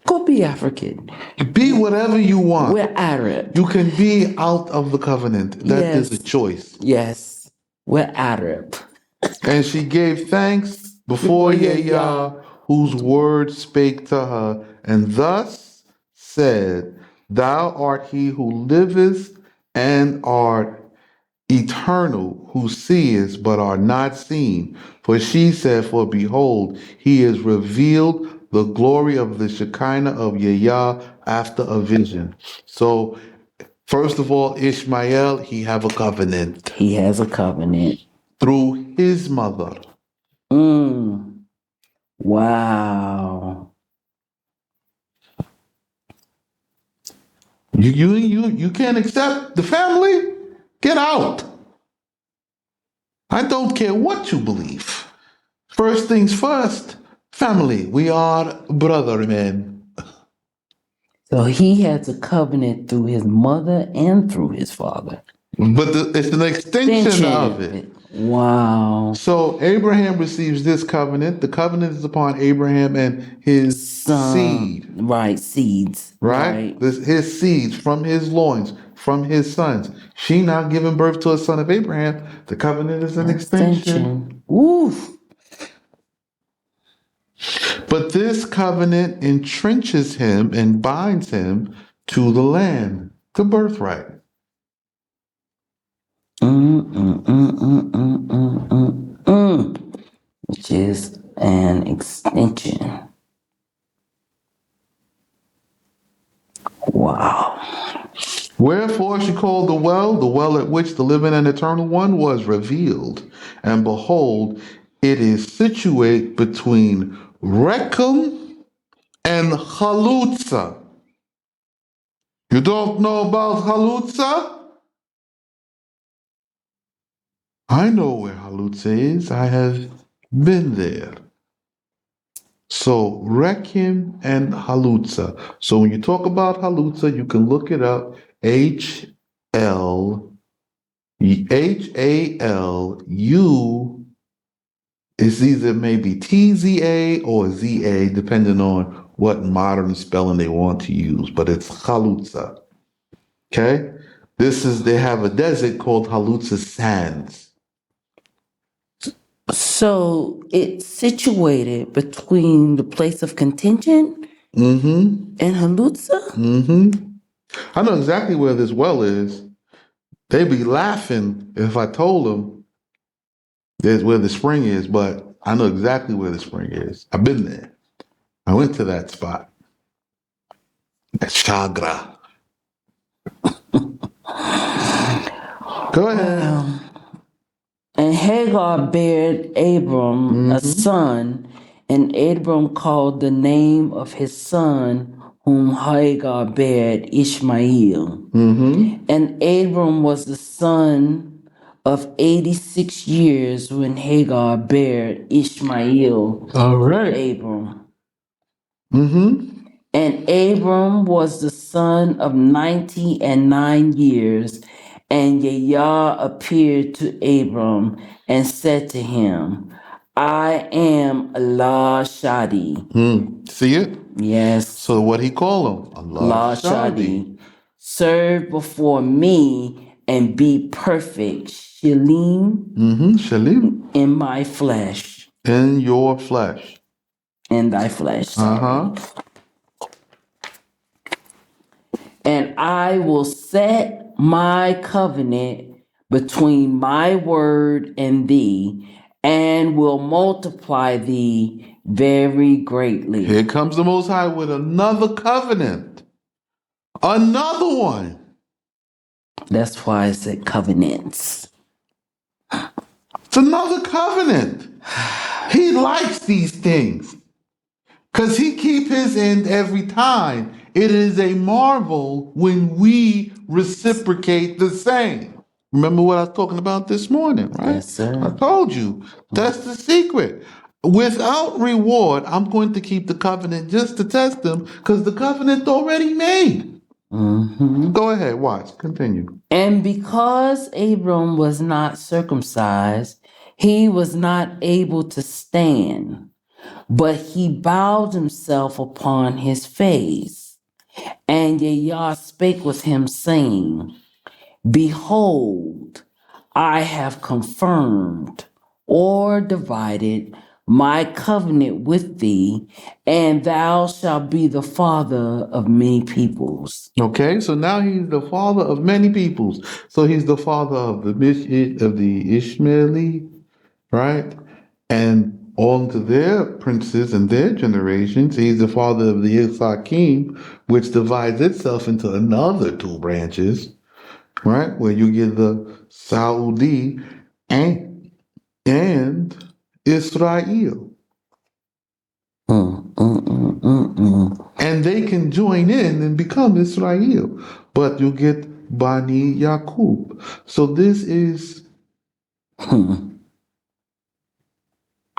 Go be African. Be whatever you want. We're Arab. You can be out of the covenant. That is a choice. Yes. We're Arab. And she gave thanks before Yah, whose word spake to her, and thus said, Thou art he who liveth and art eternal, who seest but are not seen. For she said, For behold, he is revealed the glory of the Shekinah of Yah after a vision. So, first of all, Ishmael, he have a covenant. He has a covenant. Through his mother. Wow. You can't accept the family? Get out. I don't care what you believe. First things first, family. We are brother men. So he has a covenant through his mother and through his father. But it's an extension of it. Wow. So Abraham receives this covenant. The covenant is upon Abraham and his seed. Right, seeds. Right? His seeds from his loins, from his sons. She now giving birth to a son of Abraham. The covenant is an extension. Oof. But this covenant entrenches him and binds him to the land, the birthright. Which is an extension. Wow. Wherefore she called the well at which the living and eternal one was revealed. And behold, it is situate between Rechem and Halutza. You don't know about Halutza? I know where Halutza is. I have been there. So Rechem and Halutza. So when you talk about Halutza, you can look it up. HALU. It's either maybe TZA or ZA, depending on what modern spelling they want to use, but it's Halutza. Okay? They have a desert called Halutza Sands. So it's situated between the place of contention and Halutza? I know exactly where this well is. They'd be laughing if I told them there's where the spring is, but I know exactly where the spring is. I've been there. I went to that spot. That Chagra. Go ahead. And Hagar bare Abram a son, and Abram called the name of his son whom Hagar bare Ishmael. And Abram was the son of 86 years when Hagar bare Ishmael to Abram. And Abram was the son of 99 years. And Yah appeared to Abram and said to him, I am Allah Shadi. See it? Yes. So what he call him? Allah Shadi. Serve before me and be perfect. Shalim. Shalim. In my flesh. In your flesh. In thy flesh. And I will set my covenant between my word and thee, and will multiply thee very greatly. Here comes the Most High with another covenant. Another one. That's why I said CovanentS. It's another covenant. He likes these things. Because he keep his end every time. It is a marvel when we reciprocate the same. Remember what I was talking about this morning, right? Yes, sir. I told you. That's the secret. Without reward, I'm going to keep the covenant just to test them because the covenant's already made. Go ahead, watch. Continue. And because Abram was not circumcised, he was not able to stand, but he bowed himself upon his face. And Yah spake with him, saying, Behold, I have confirmed or divided my covenant with thee, and thou shalt be the father of many peoples. Okay, so now he's the father of many peoples. So he's the father of the Ishmaeli, right? And on to their princes and their generations. He's the father of the Isakim, which divides itself into another two branches, right? Where you get the Saudi and Israel. And they can join in and become Israel. But you get Bani Yaqub. So this is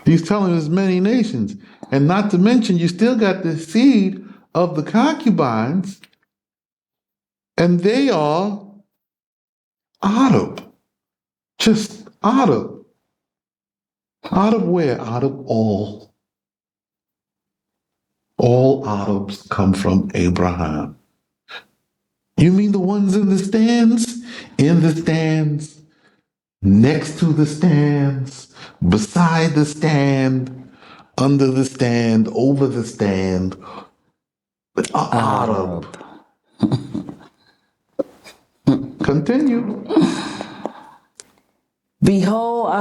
he's telling us many nations. And not to mention, you still got the seed of the concubines, and they are Arab. Just Arab. Out of where? Out of all. All Arabs come from Abraham. You mean the ones in the stands? In the stands, next to the stands, beside the stand, under the stand, over the stand. Arab. Continue. Behold,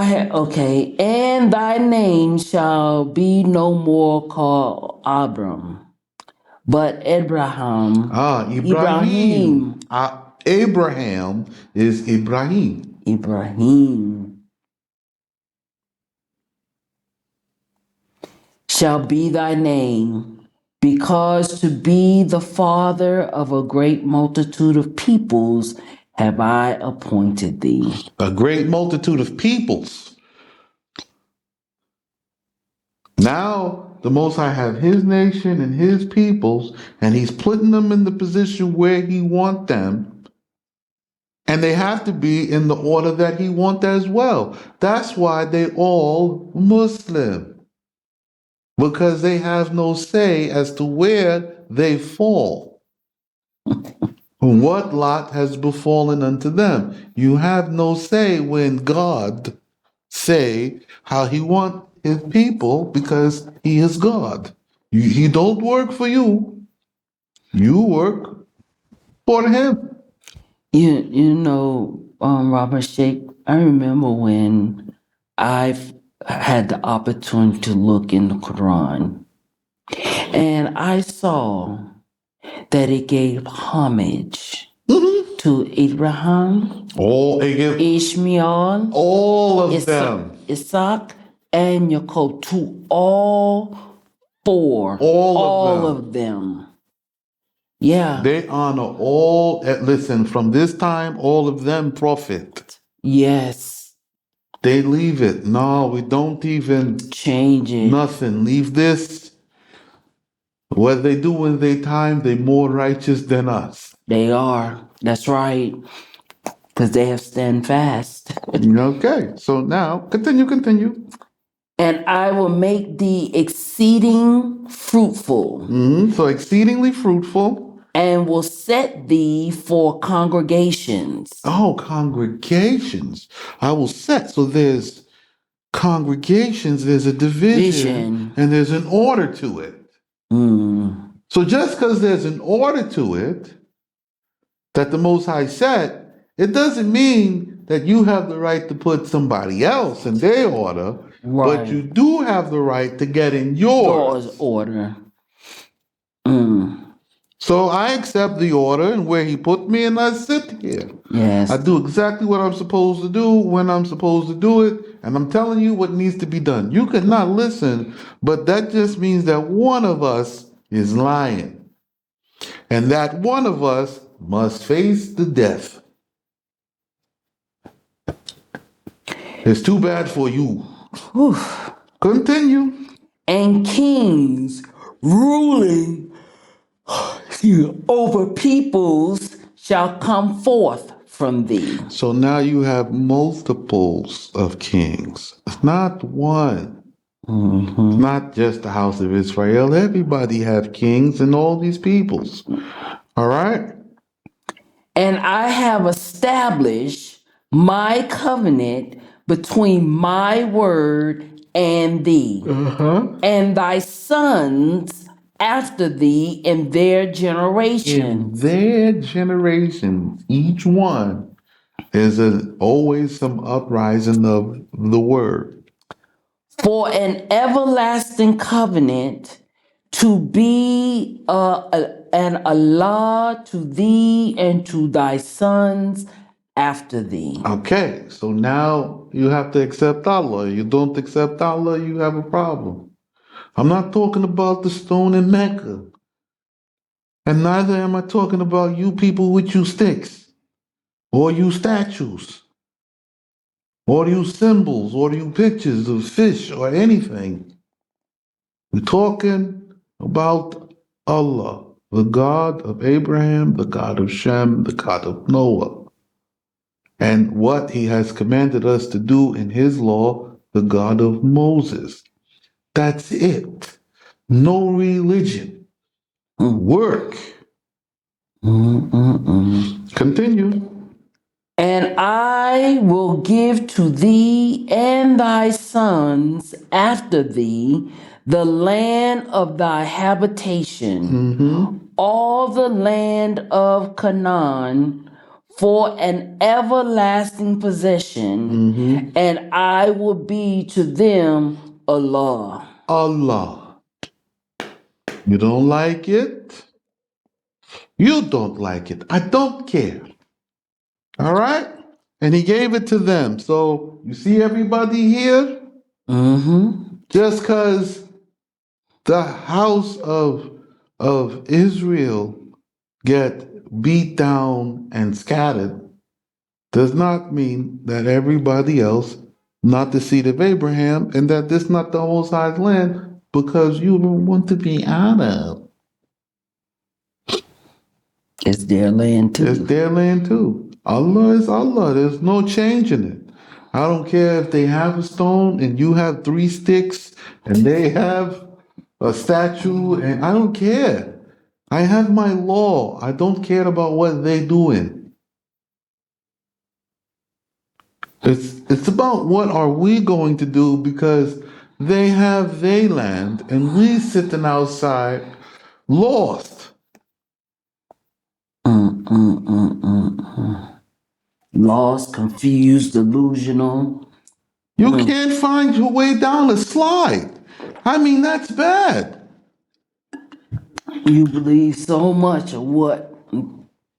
and thy name shall be no more called Abram, but Abraham. Ibrahim. Abraham is Ibrahim. Ibrahim shall be thy name, because to be the father of a great multitude of peoples have I appointed thee. A great multitude of peoples. Now, the Most High have his nation and his peoples, and he's putting them in the position where he wants them. And they have to be in the order that he wants as well. That's why they all Muslim. Because they have no say as to where they fall. What lot has befallen unto them? You have no say when God say how he want his people, because he is God. He don't work for you. You work for him. You know, Robert Sheikh, I remember when I've had the opportunity to look in the Quran, and I saw that it gave homage to Abraham, Ishmael, all of them, Isaac, and Jacob, to all four, all of them. Yeah. They honor all. Listen, from this time, all of them profit. Yes. They leave it. No, we don't even change it. Nothing. Leave this. What they do in their time, they more righteous than us. They are. That's right. Because they have stand fast. Okay. So now, continue. And I will make thee exceeding fruitful. So exceedingly fruitful. And will set thee for congregations. Oh, congregations. I will set. So there's congregations, there's a division. And there's an order to it. So just because there's an order to it that the Most High set, it doesn't mean that you have the right to put somebody else in their order, but you do have the right to get in yours order. So I accept the order and where he put me, and I sit here. Yes. I do exactly what I'm supposed to do when I'm supposed to do it, and I'm telling you what needs to be done. You cannot listen, but that just means that one of us is lying. And that one of us must face the death. It's too bad for you. Whew. Continue. And kings ruling over peoples shall come forth from thee. So now you have multiples of kings. It's not one. It's not just the house of Israel. Everybody have kings in all these peoples. All right? And I have established my covenant between my word and thee, and thy sons after thee in their generation. In their generation, each one is always some uprising of the word. For an everlasting covenant to be an Allah to thee and to thy sons after thee. Okay, so now you have to accept Allah. You don't accept Allah, you have a problem. I'm not talking about the stone in Mecca. And neither am I talking about you people with you sticks, or you statues, or you symbols, or you pictures of fish or anything. We're talking about Allah, the God of Abraham, the God of Shem, the God of Noah, and what he has commanded us to do in his law the God of Moses. That's it. No religion. Work. Continue. And I will give to thee and thy sons after thee the land of thy habitation, all the land of Canaan, for an everlasting possession, and I will be to them a law. Allah. You don't like it? You don't like it. I don't care. All right? And he gave it to them. So you see everybody here? Just because the house of Israel get beat down and scattered does not mean that everybody else not the seed of Abraham and that this not the whole size land because you don't want to be out of. It's their land too. It's their land too. Allah is Allah. There's no change in it. I don't care if they have a stone and you have 3 sticks and they have a statue, and I don't care. I have my law. I don't care about what they doing. It's about what are we going to do because they have their land and we sitting outside lost. Lost, confused, delusional. You can't find your way down a slide. I mean, that's bad. You believe so much of what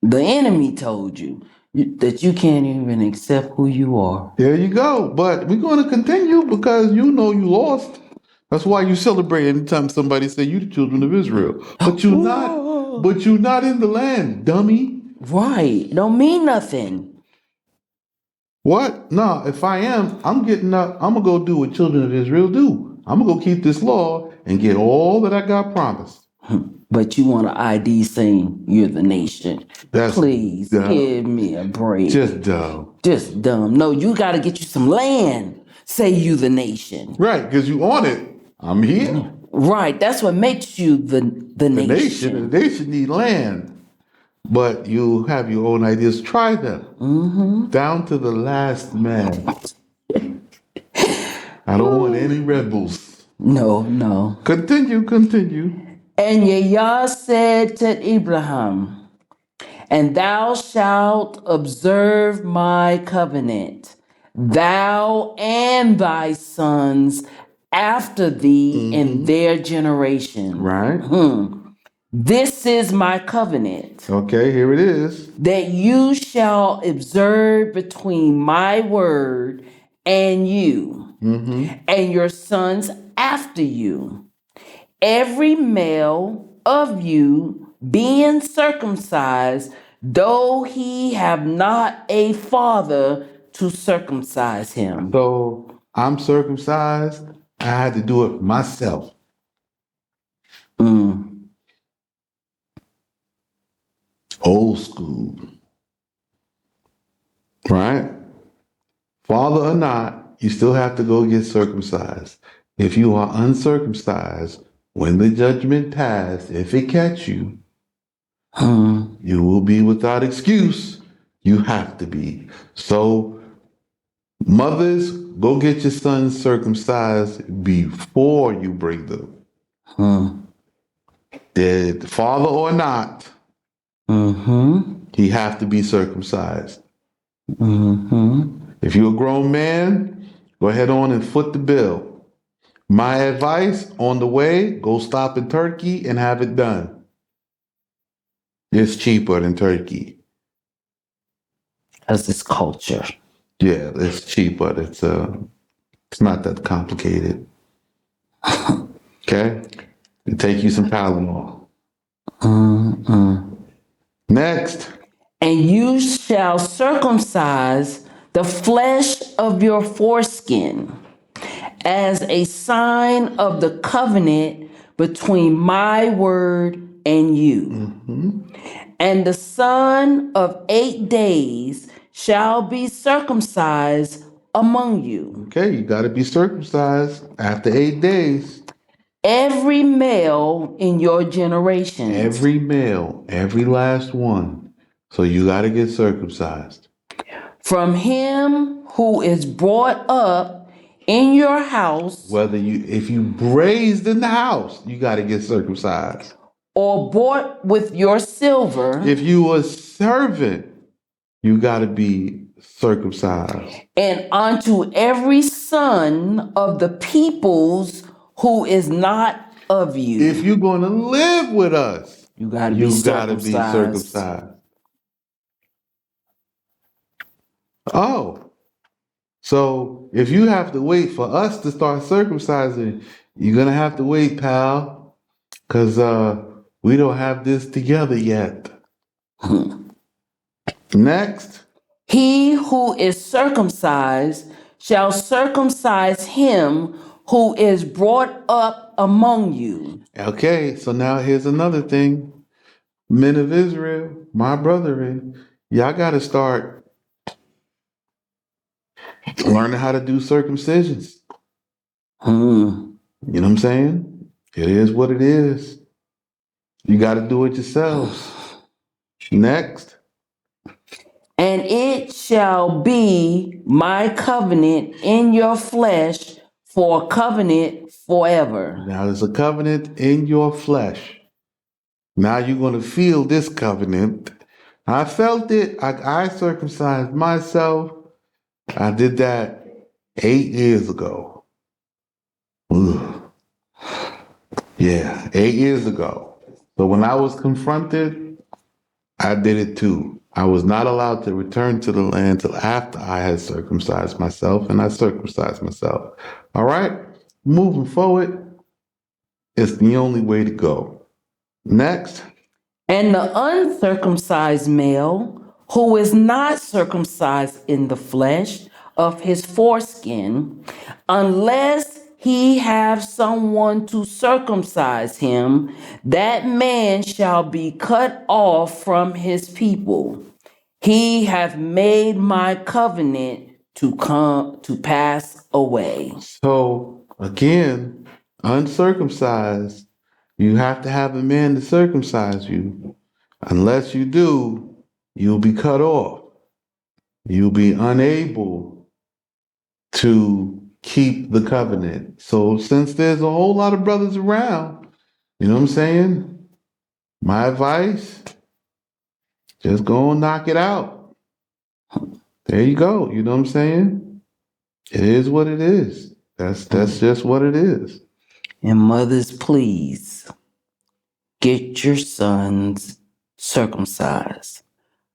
the enemy told you that you can't even accept who you are. There you go. But we're going to continue because you know you lost. That's why you celebrate anytime somebody say you the children of Israel. But you're not. But you're not in the land, dummy. Right. Don't mean nothing. What? No, if I am, I'm getting up. I'm going to go do what children of Israel do. I'm going to go keep this law and get all that I got promised. But you want an ID saying you're the nation. That's Please dumb. give me a break. Just dumb. Just dumb. No, you got to get you some land. Say you the nation. Right, because you on it. I'm here. Right. That's what makes you the nation. The nation need land. But you have your own ideas. Try them. Down to the last man. I don't want any rebels. No. Continue. And Yahweh said to Abraham, and thou shalt observe my covenant, thou and thy sons after thee in their generation. Right. This is my covenant. Okay, here it is. That you shall observe between my word and you, and your sons after you. Every male of you being circumcised, though he have not a father to circumcise him. So I'm circumcised. I had to do it myself. Old school. Right? Father or not, you still have to go get circumcised. If you are uncircumcised, when the judgment passed, if it catch you, you will be without excuse. You have to be. So, mothers, go get your sons circumcised before you bring them. Did father or not, he have to be circumcised. If you're a grown man, go ahead on and foot the bill. My advice on the way, go stop in Turkey and have it done. It's cheaper than Turkey. As this culture. Yeah, it's cheaper. It's not that complicated. Okay? It'll take you some Tylenol. Next. And you shall circumcise the flesh of your foreskin as a sign of the covenant between my word and you. And the son of 8 days shall be circumcised among you. Okay, you got to be circumcised after 8 days. Every male in your generations. Every male, every last one. So you got to get circumcised. From him who is brought up in your house. If you raised in the house, you got to get circumcised. Or bought with your silver. If you a servant, you got to be circumcised. And unto every son of the peoples who is not of you. If you're going to live with us, you got to be circumcised. Oh, so if you have to wait for us to start circumcising, you're going to have to wait, pal, because we don't have this together yet. Next. He who is circumcised shall circumcise him who is brought up among you. Okay, so now here's another thing. Men of Israel, my brethren, y'all got to start learning how to do circumcisions. You know what I'm saying? It is what it is. You got to do it yourselves. Next. And it shall be my covenant in your flesh for a covenant forever. Now there's a covenant in your flesh. Now you're going to feel this covenant. I felt it. I circumcised myself. I did that 8 years ago. Ugh. Yeah, 8 years ago. So when I was confronted, I did it too. I was not allowed to return to the land till after I had circumcised myself, and I circumcised myself. All right? Moving forward, it's the only way to go. Next. And the uncircumcised male who is not circumcised in the flesh of his foreskin, unless he have someone to circumcise him, that man shall be cut off from his people. He hath made my covenant to come to pass away. So again, uncircumcised, you have to have a man to circumcise you. Unless you do, you'll be cut off. You'll be unable to keep the covenant. So since there's a whole lot of brothers around, you know what I'm saying? My advice, just go and knock it out. There you go. You know what I'm saying? It is what it is. That's just what it is. And mothers, please get your sons circumcised.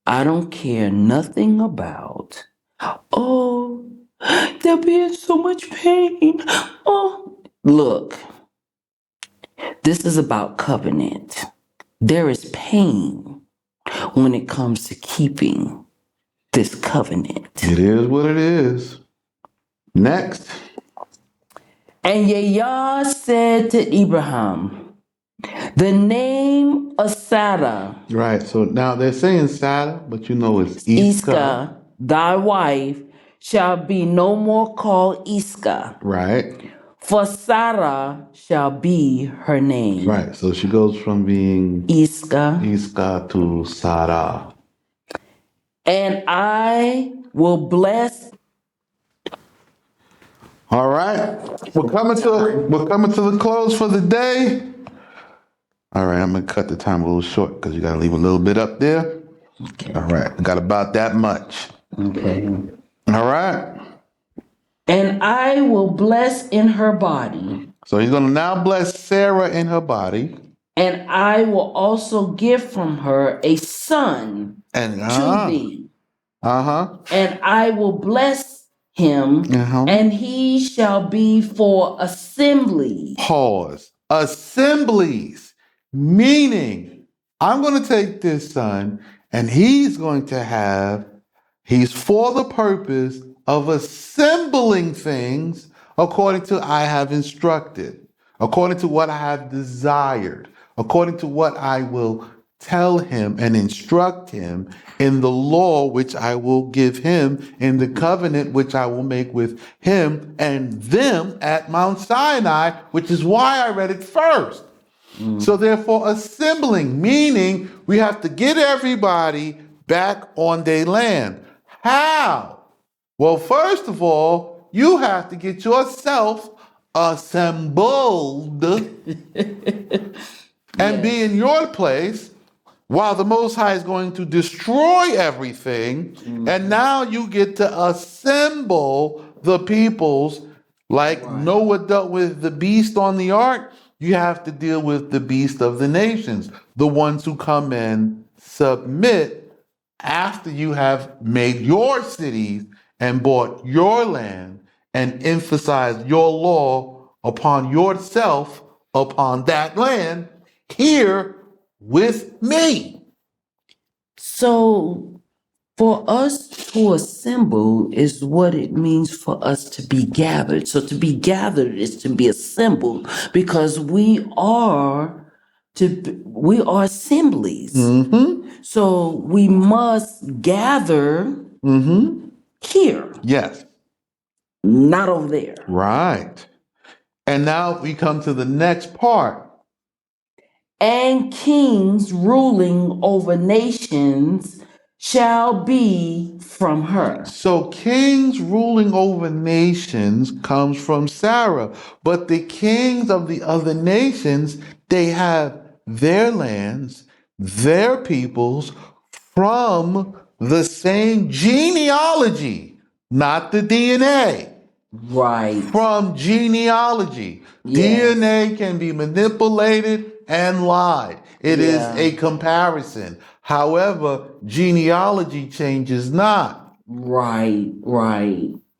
I don't care nothing about, oh, they'll be in so much pain. Oh, look, this is about covenant. There is pain when it comes to keeping this covenant. It is what it is. Next. And Yahweh said to Abraham, the name of Sarah. Right. So now they're saying Sarah, but you know it's Isca. Thy wife shall be no more called Isca. Right. For Sarah shall be her name. Right. So she goes from being Isca to Sarah. And I will bless. All right. We're coming to the close for the day. All right, I'm gonna cut the time a little short because you gotta leave a little bit up there. Okay. All right. I got about that much. Okay. All right. And I will bless in her body. So he's gonna now bless Sarah in her body. And I will also give from her a son to thee. And I will bless him, and he shall be for assemblies. Pause. Assemblies. Meaning, I'm going to take this son, and he's for the purpose of assembling things according to I have instructed, according to what I have desired, according to what I will tell him and instruct him in the law which I will give him, in the covenant which I will make with him and them at Mount Sinai, which is why I read it first. So therefore, assembling, meaning we have to get everybody back on their land. How? Well, first of all, you have to get yourself assembled and be in your place while the Most High is going to destroy everything. And now you get to assemble the peoples like Noah dealt with the beast on the ark. You have to deal with the beast of the nations, the ones who come and submit after you have made your cities and bought your land and emphasized your law upon yourself, upon that land, here with me. So for us to assemble is what it means for us to be gathered. So to be gathered is to be assembled because we are assemblies. So we must gather here, Yes. not over there. Right. And now we come to the next part. And kings ruling over nations shall be from her. So kings ruling over nations comes from Sarah, but the kings of the other nations, they have their lands, their peoples from the same genealogy, not the DNA. Right. From genealogy. Yes. DNA can be manipulated and lied. It is Yeah. a comparison. However, genealogy changes not. Right.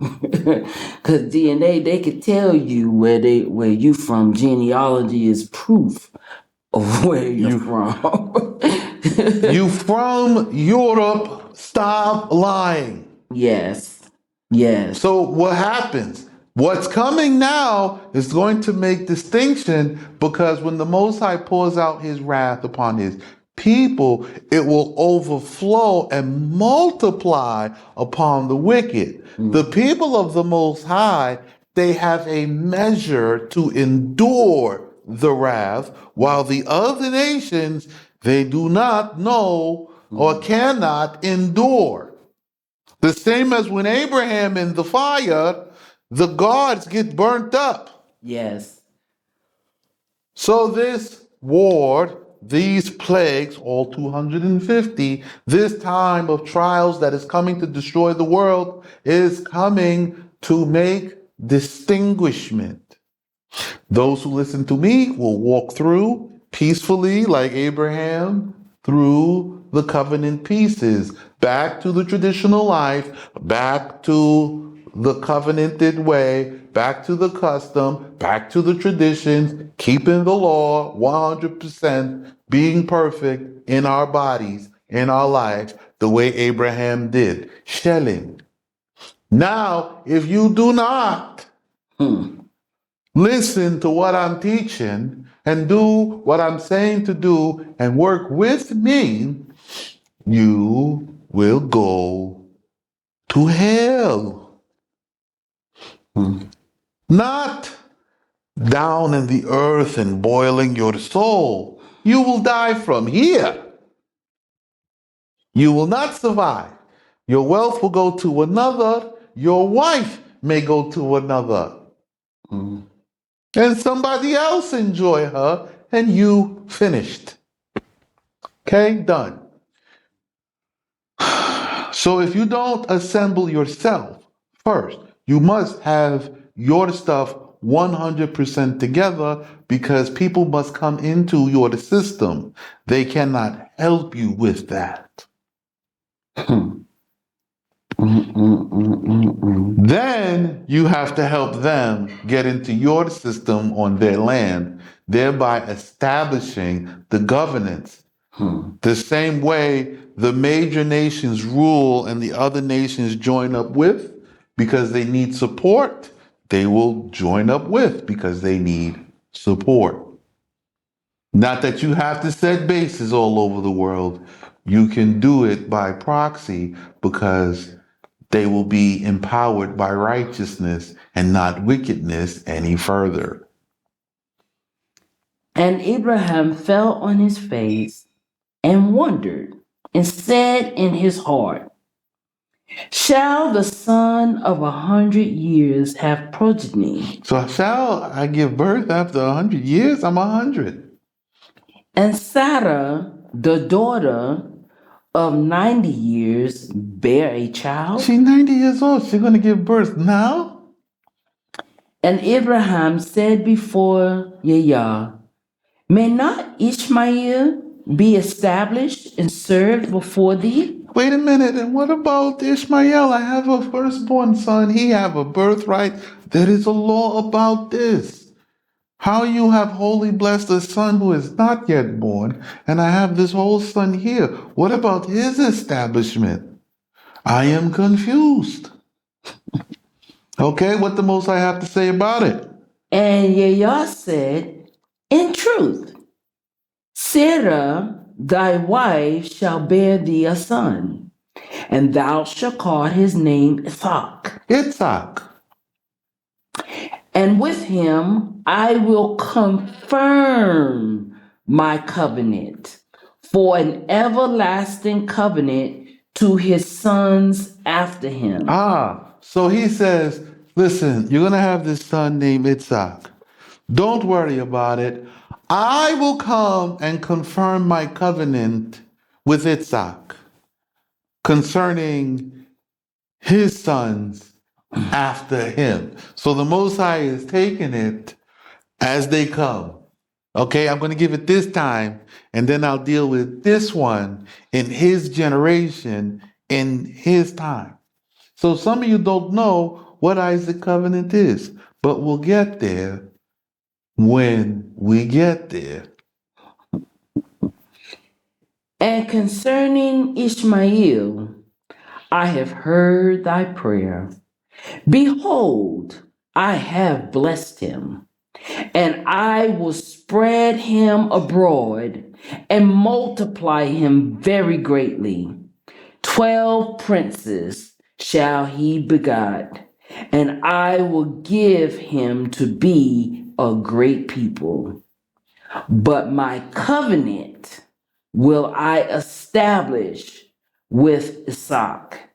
Because DNA, they could tell you where you from. Genealogy is proof of where you're from. You from Europe, stop lying. Yes. So what happens? What's coming now is going to make distinction, because when the Most High pours out his wrath upon his people, it will overflow and multiply upon the wicked. The people of the Most High, they have a measure to endure the wrath, while the other nations, they do not know or cannot endure. The same as when Abraham in the fire, the gods get burnt up. Yes. So this war, these plagues, all 250, this time of trials that is coming to destroy the world is coming to make distinguishment. Those who listen to me will walk through peacefully like Abraham through the covenant pieces, back to the traditional life, back to the covenanted way, back to the custom, back to the traditions, keeping the law 100%, being perfect in our bodies, in our lives, the way Abraham did, shelling. Now, if you do not listen to what I'm teaching and do what I'm saying to do and work with me, you will go to hell. Not down in the earth and boiling your soul. You will die from here. You will not survive. Your wealth will go to another. Your wife may go to another. And somebody else enjoy her, and you finished. Okay, done. So if you don't assemble yourself first, you must have your stuff 100% together, because people must come into your system. They cannot help you with that. Then you have to help them get into your system on their land, thereby establishing the governance. The same way the major nations rule and the other nations join up with because they need support, they will join up with because they need support. Not that you have to set bases all over the world. You can do it by proxy because they will be empowered by righteousness and not wickedness any further. And Abraham fell on his face and wondered, and said in his heart, shall the son of 100 years have progeny? So shall I give birth after 100 years? I'm 100. And Sarah, the daughter of 90 years, bear a child? She's 90 years old. She's going to give birth now? And Abraham said before Yahweh, may not Ishmael be established and served before thee? Wait a minute. And what about Ishmael? I have a firstborn son. He have a birthright. There is a law about this. How you have wholly blessed a son who is not yet born, and I have this whole son here. What about his establishment? I am confused. Okay, what the Most I have to say about it? And Yahweh said, in truth, Sarah, thy wife, shall bear thee a son, and thou shalt call his name Isaac. Itzhak. And with him I will confirm my covenant for an everlasting covenant to his sons after him. So he says, listen, you're going to have this son named Itzhak. Don't worry about it. I will come and confirm my covenant with Itzhak concerning his sons after him. So the Most High is taking it as they come. Okay, I'm going to give it this time, and then I'll deal with this one in his generation in his time. So some of you don't know what Isaac covenant is, but we'll get there when we get there. And concerning Ishmael, I have heard thy prayer. Behold, I have blessed him, and I will spread him abroad and multiply him very greatly. 12 princes shall he begot, and I will give him to be a great people. But my covenant will I establish with Isaac,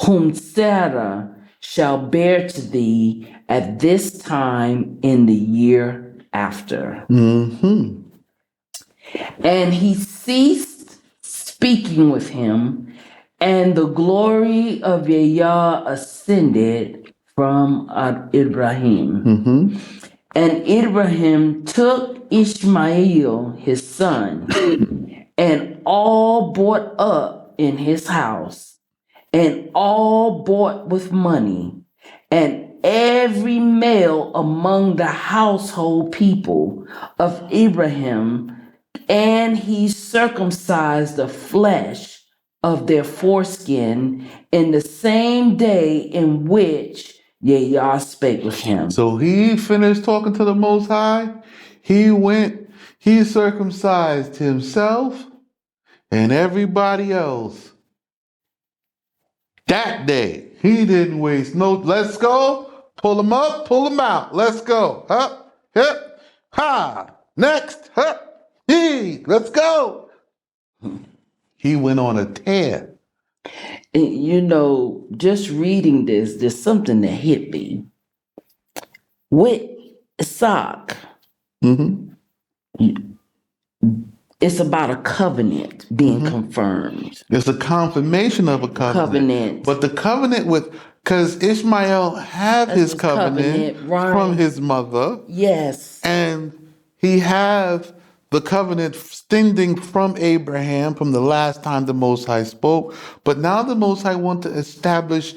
whom Sarah shall bear to thee at this time in the year after. Mm-hmm. And he ceased speaking with him, and the glory of Yahweh ascended from Ibrahim. Mm-hmm. And Ibrahim took Ishmael his son, and all bought up in his house, and all bought with money, and every male among the household people of Abraham, and he circumcised the flesh of their foreskin in the same day in which Yahweh spake with him. So he finished talking to the Most High. He circumcised himself and everybody else that day. He didn't waste no. Let's go. Pull them up, pull them out. Let's go. Up, hip, ha. Next, up, he. Let's go. He went on a tear. And, you know, just reading this, there's something that hit me. With Isaac, it's about a covenant being confirmed. It's a confirmation of a covenant. But the covenant because Ishmael had his covenant right, from his mother. Yes. And he have the covenant extending from Abraham from the last time the Most High spoke. But now the Most High want to establish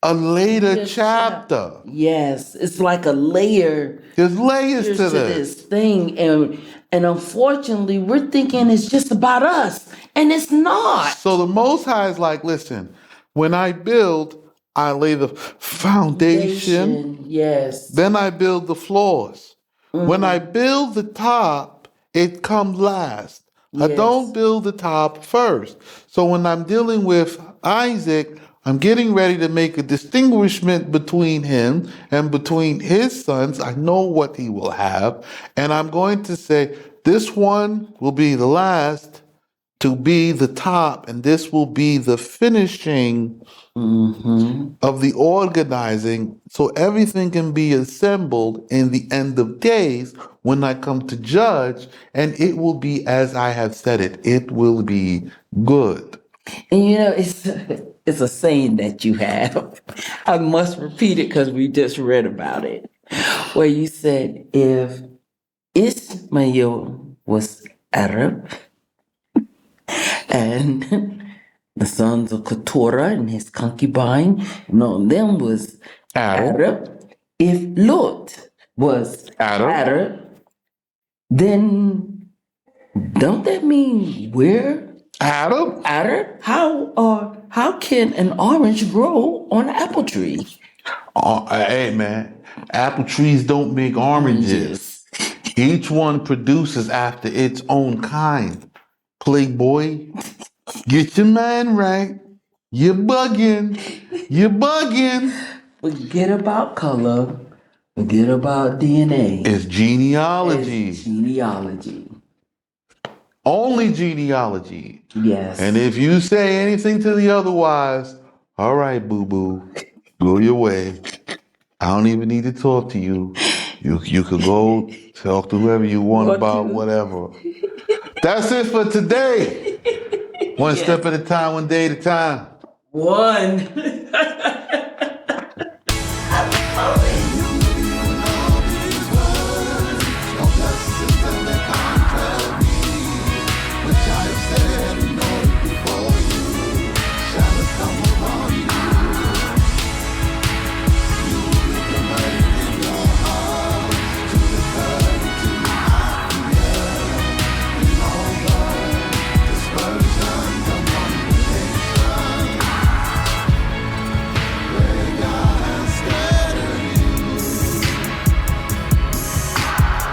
a later chapter. Yes, it's like a layer. There's layers to this thing. And unfortunately, we're thinking it's just about us. And it's not. So the Most High is like, listen, when I build, I lay the foundation. Yes. Then I build the floors. When I build the top it comes last. I don't Yes. build the top first. So when I'm dealing with Isaac, I'm getting ready to make a distinguishment between him and between his sons. I know what he will have. And I'm going to say, this one will be the last to be the top, and this will be the finishing of the organizing, so everything can be assembled in the end of days when I come to judge, and it will be as I have said it. It will be good. And it's a saying that you have. I must repeat it because we just read about it. Where you said if Ismail was Arab and the sons of Keturah and his concubine, none of them was Adam, Arab. If Lot was Adam, Arab, then don't that mean we're Adam. Arab? How can an orange grow on an apple tree? Hey man, apple trees don't make oranges. Each one produces after its own kind. Playboy, get your mind right. You're bugging. You're bugging. Forget about color. Forget about DNA. It's genealogy. It's genealogy. Only genealogy. Yes. And if you say anything to the otherwise, all right, boo boo, go your way. I don't even need to talk to you. You could go talk to whoever you want about whatever. That's it for today. One step at a time, one day at a time. One.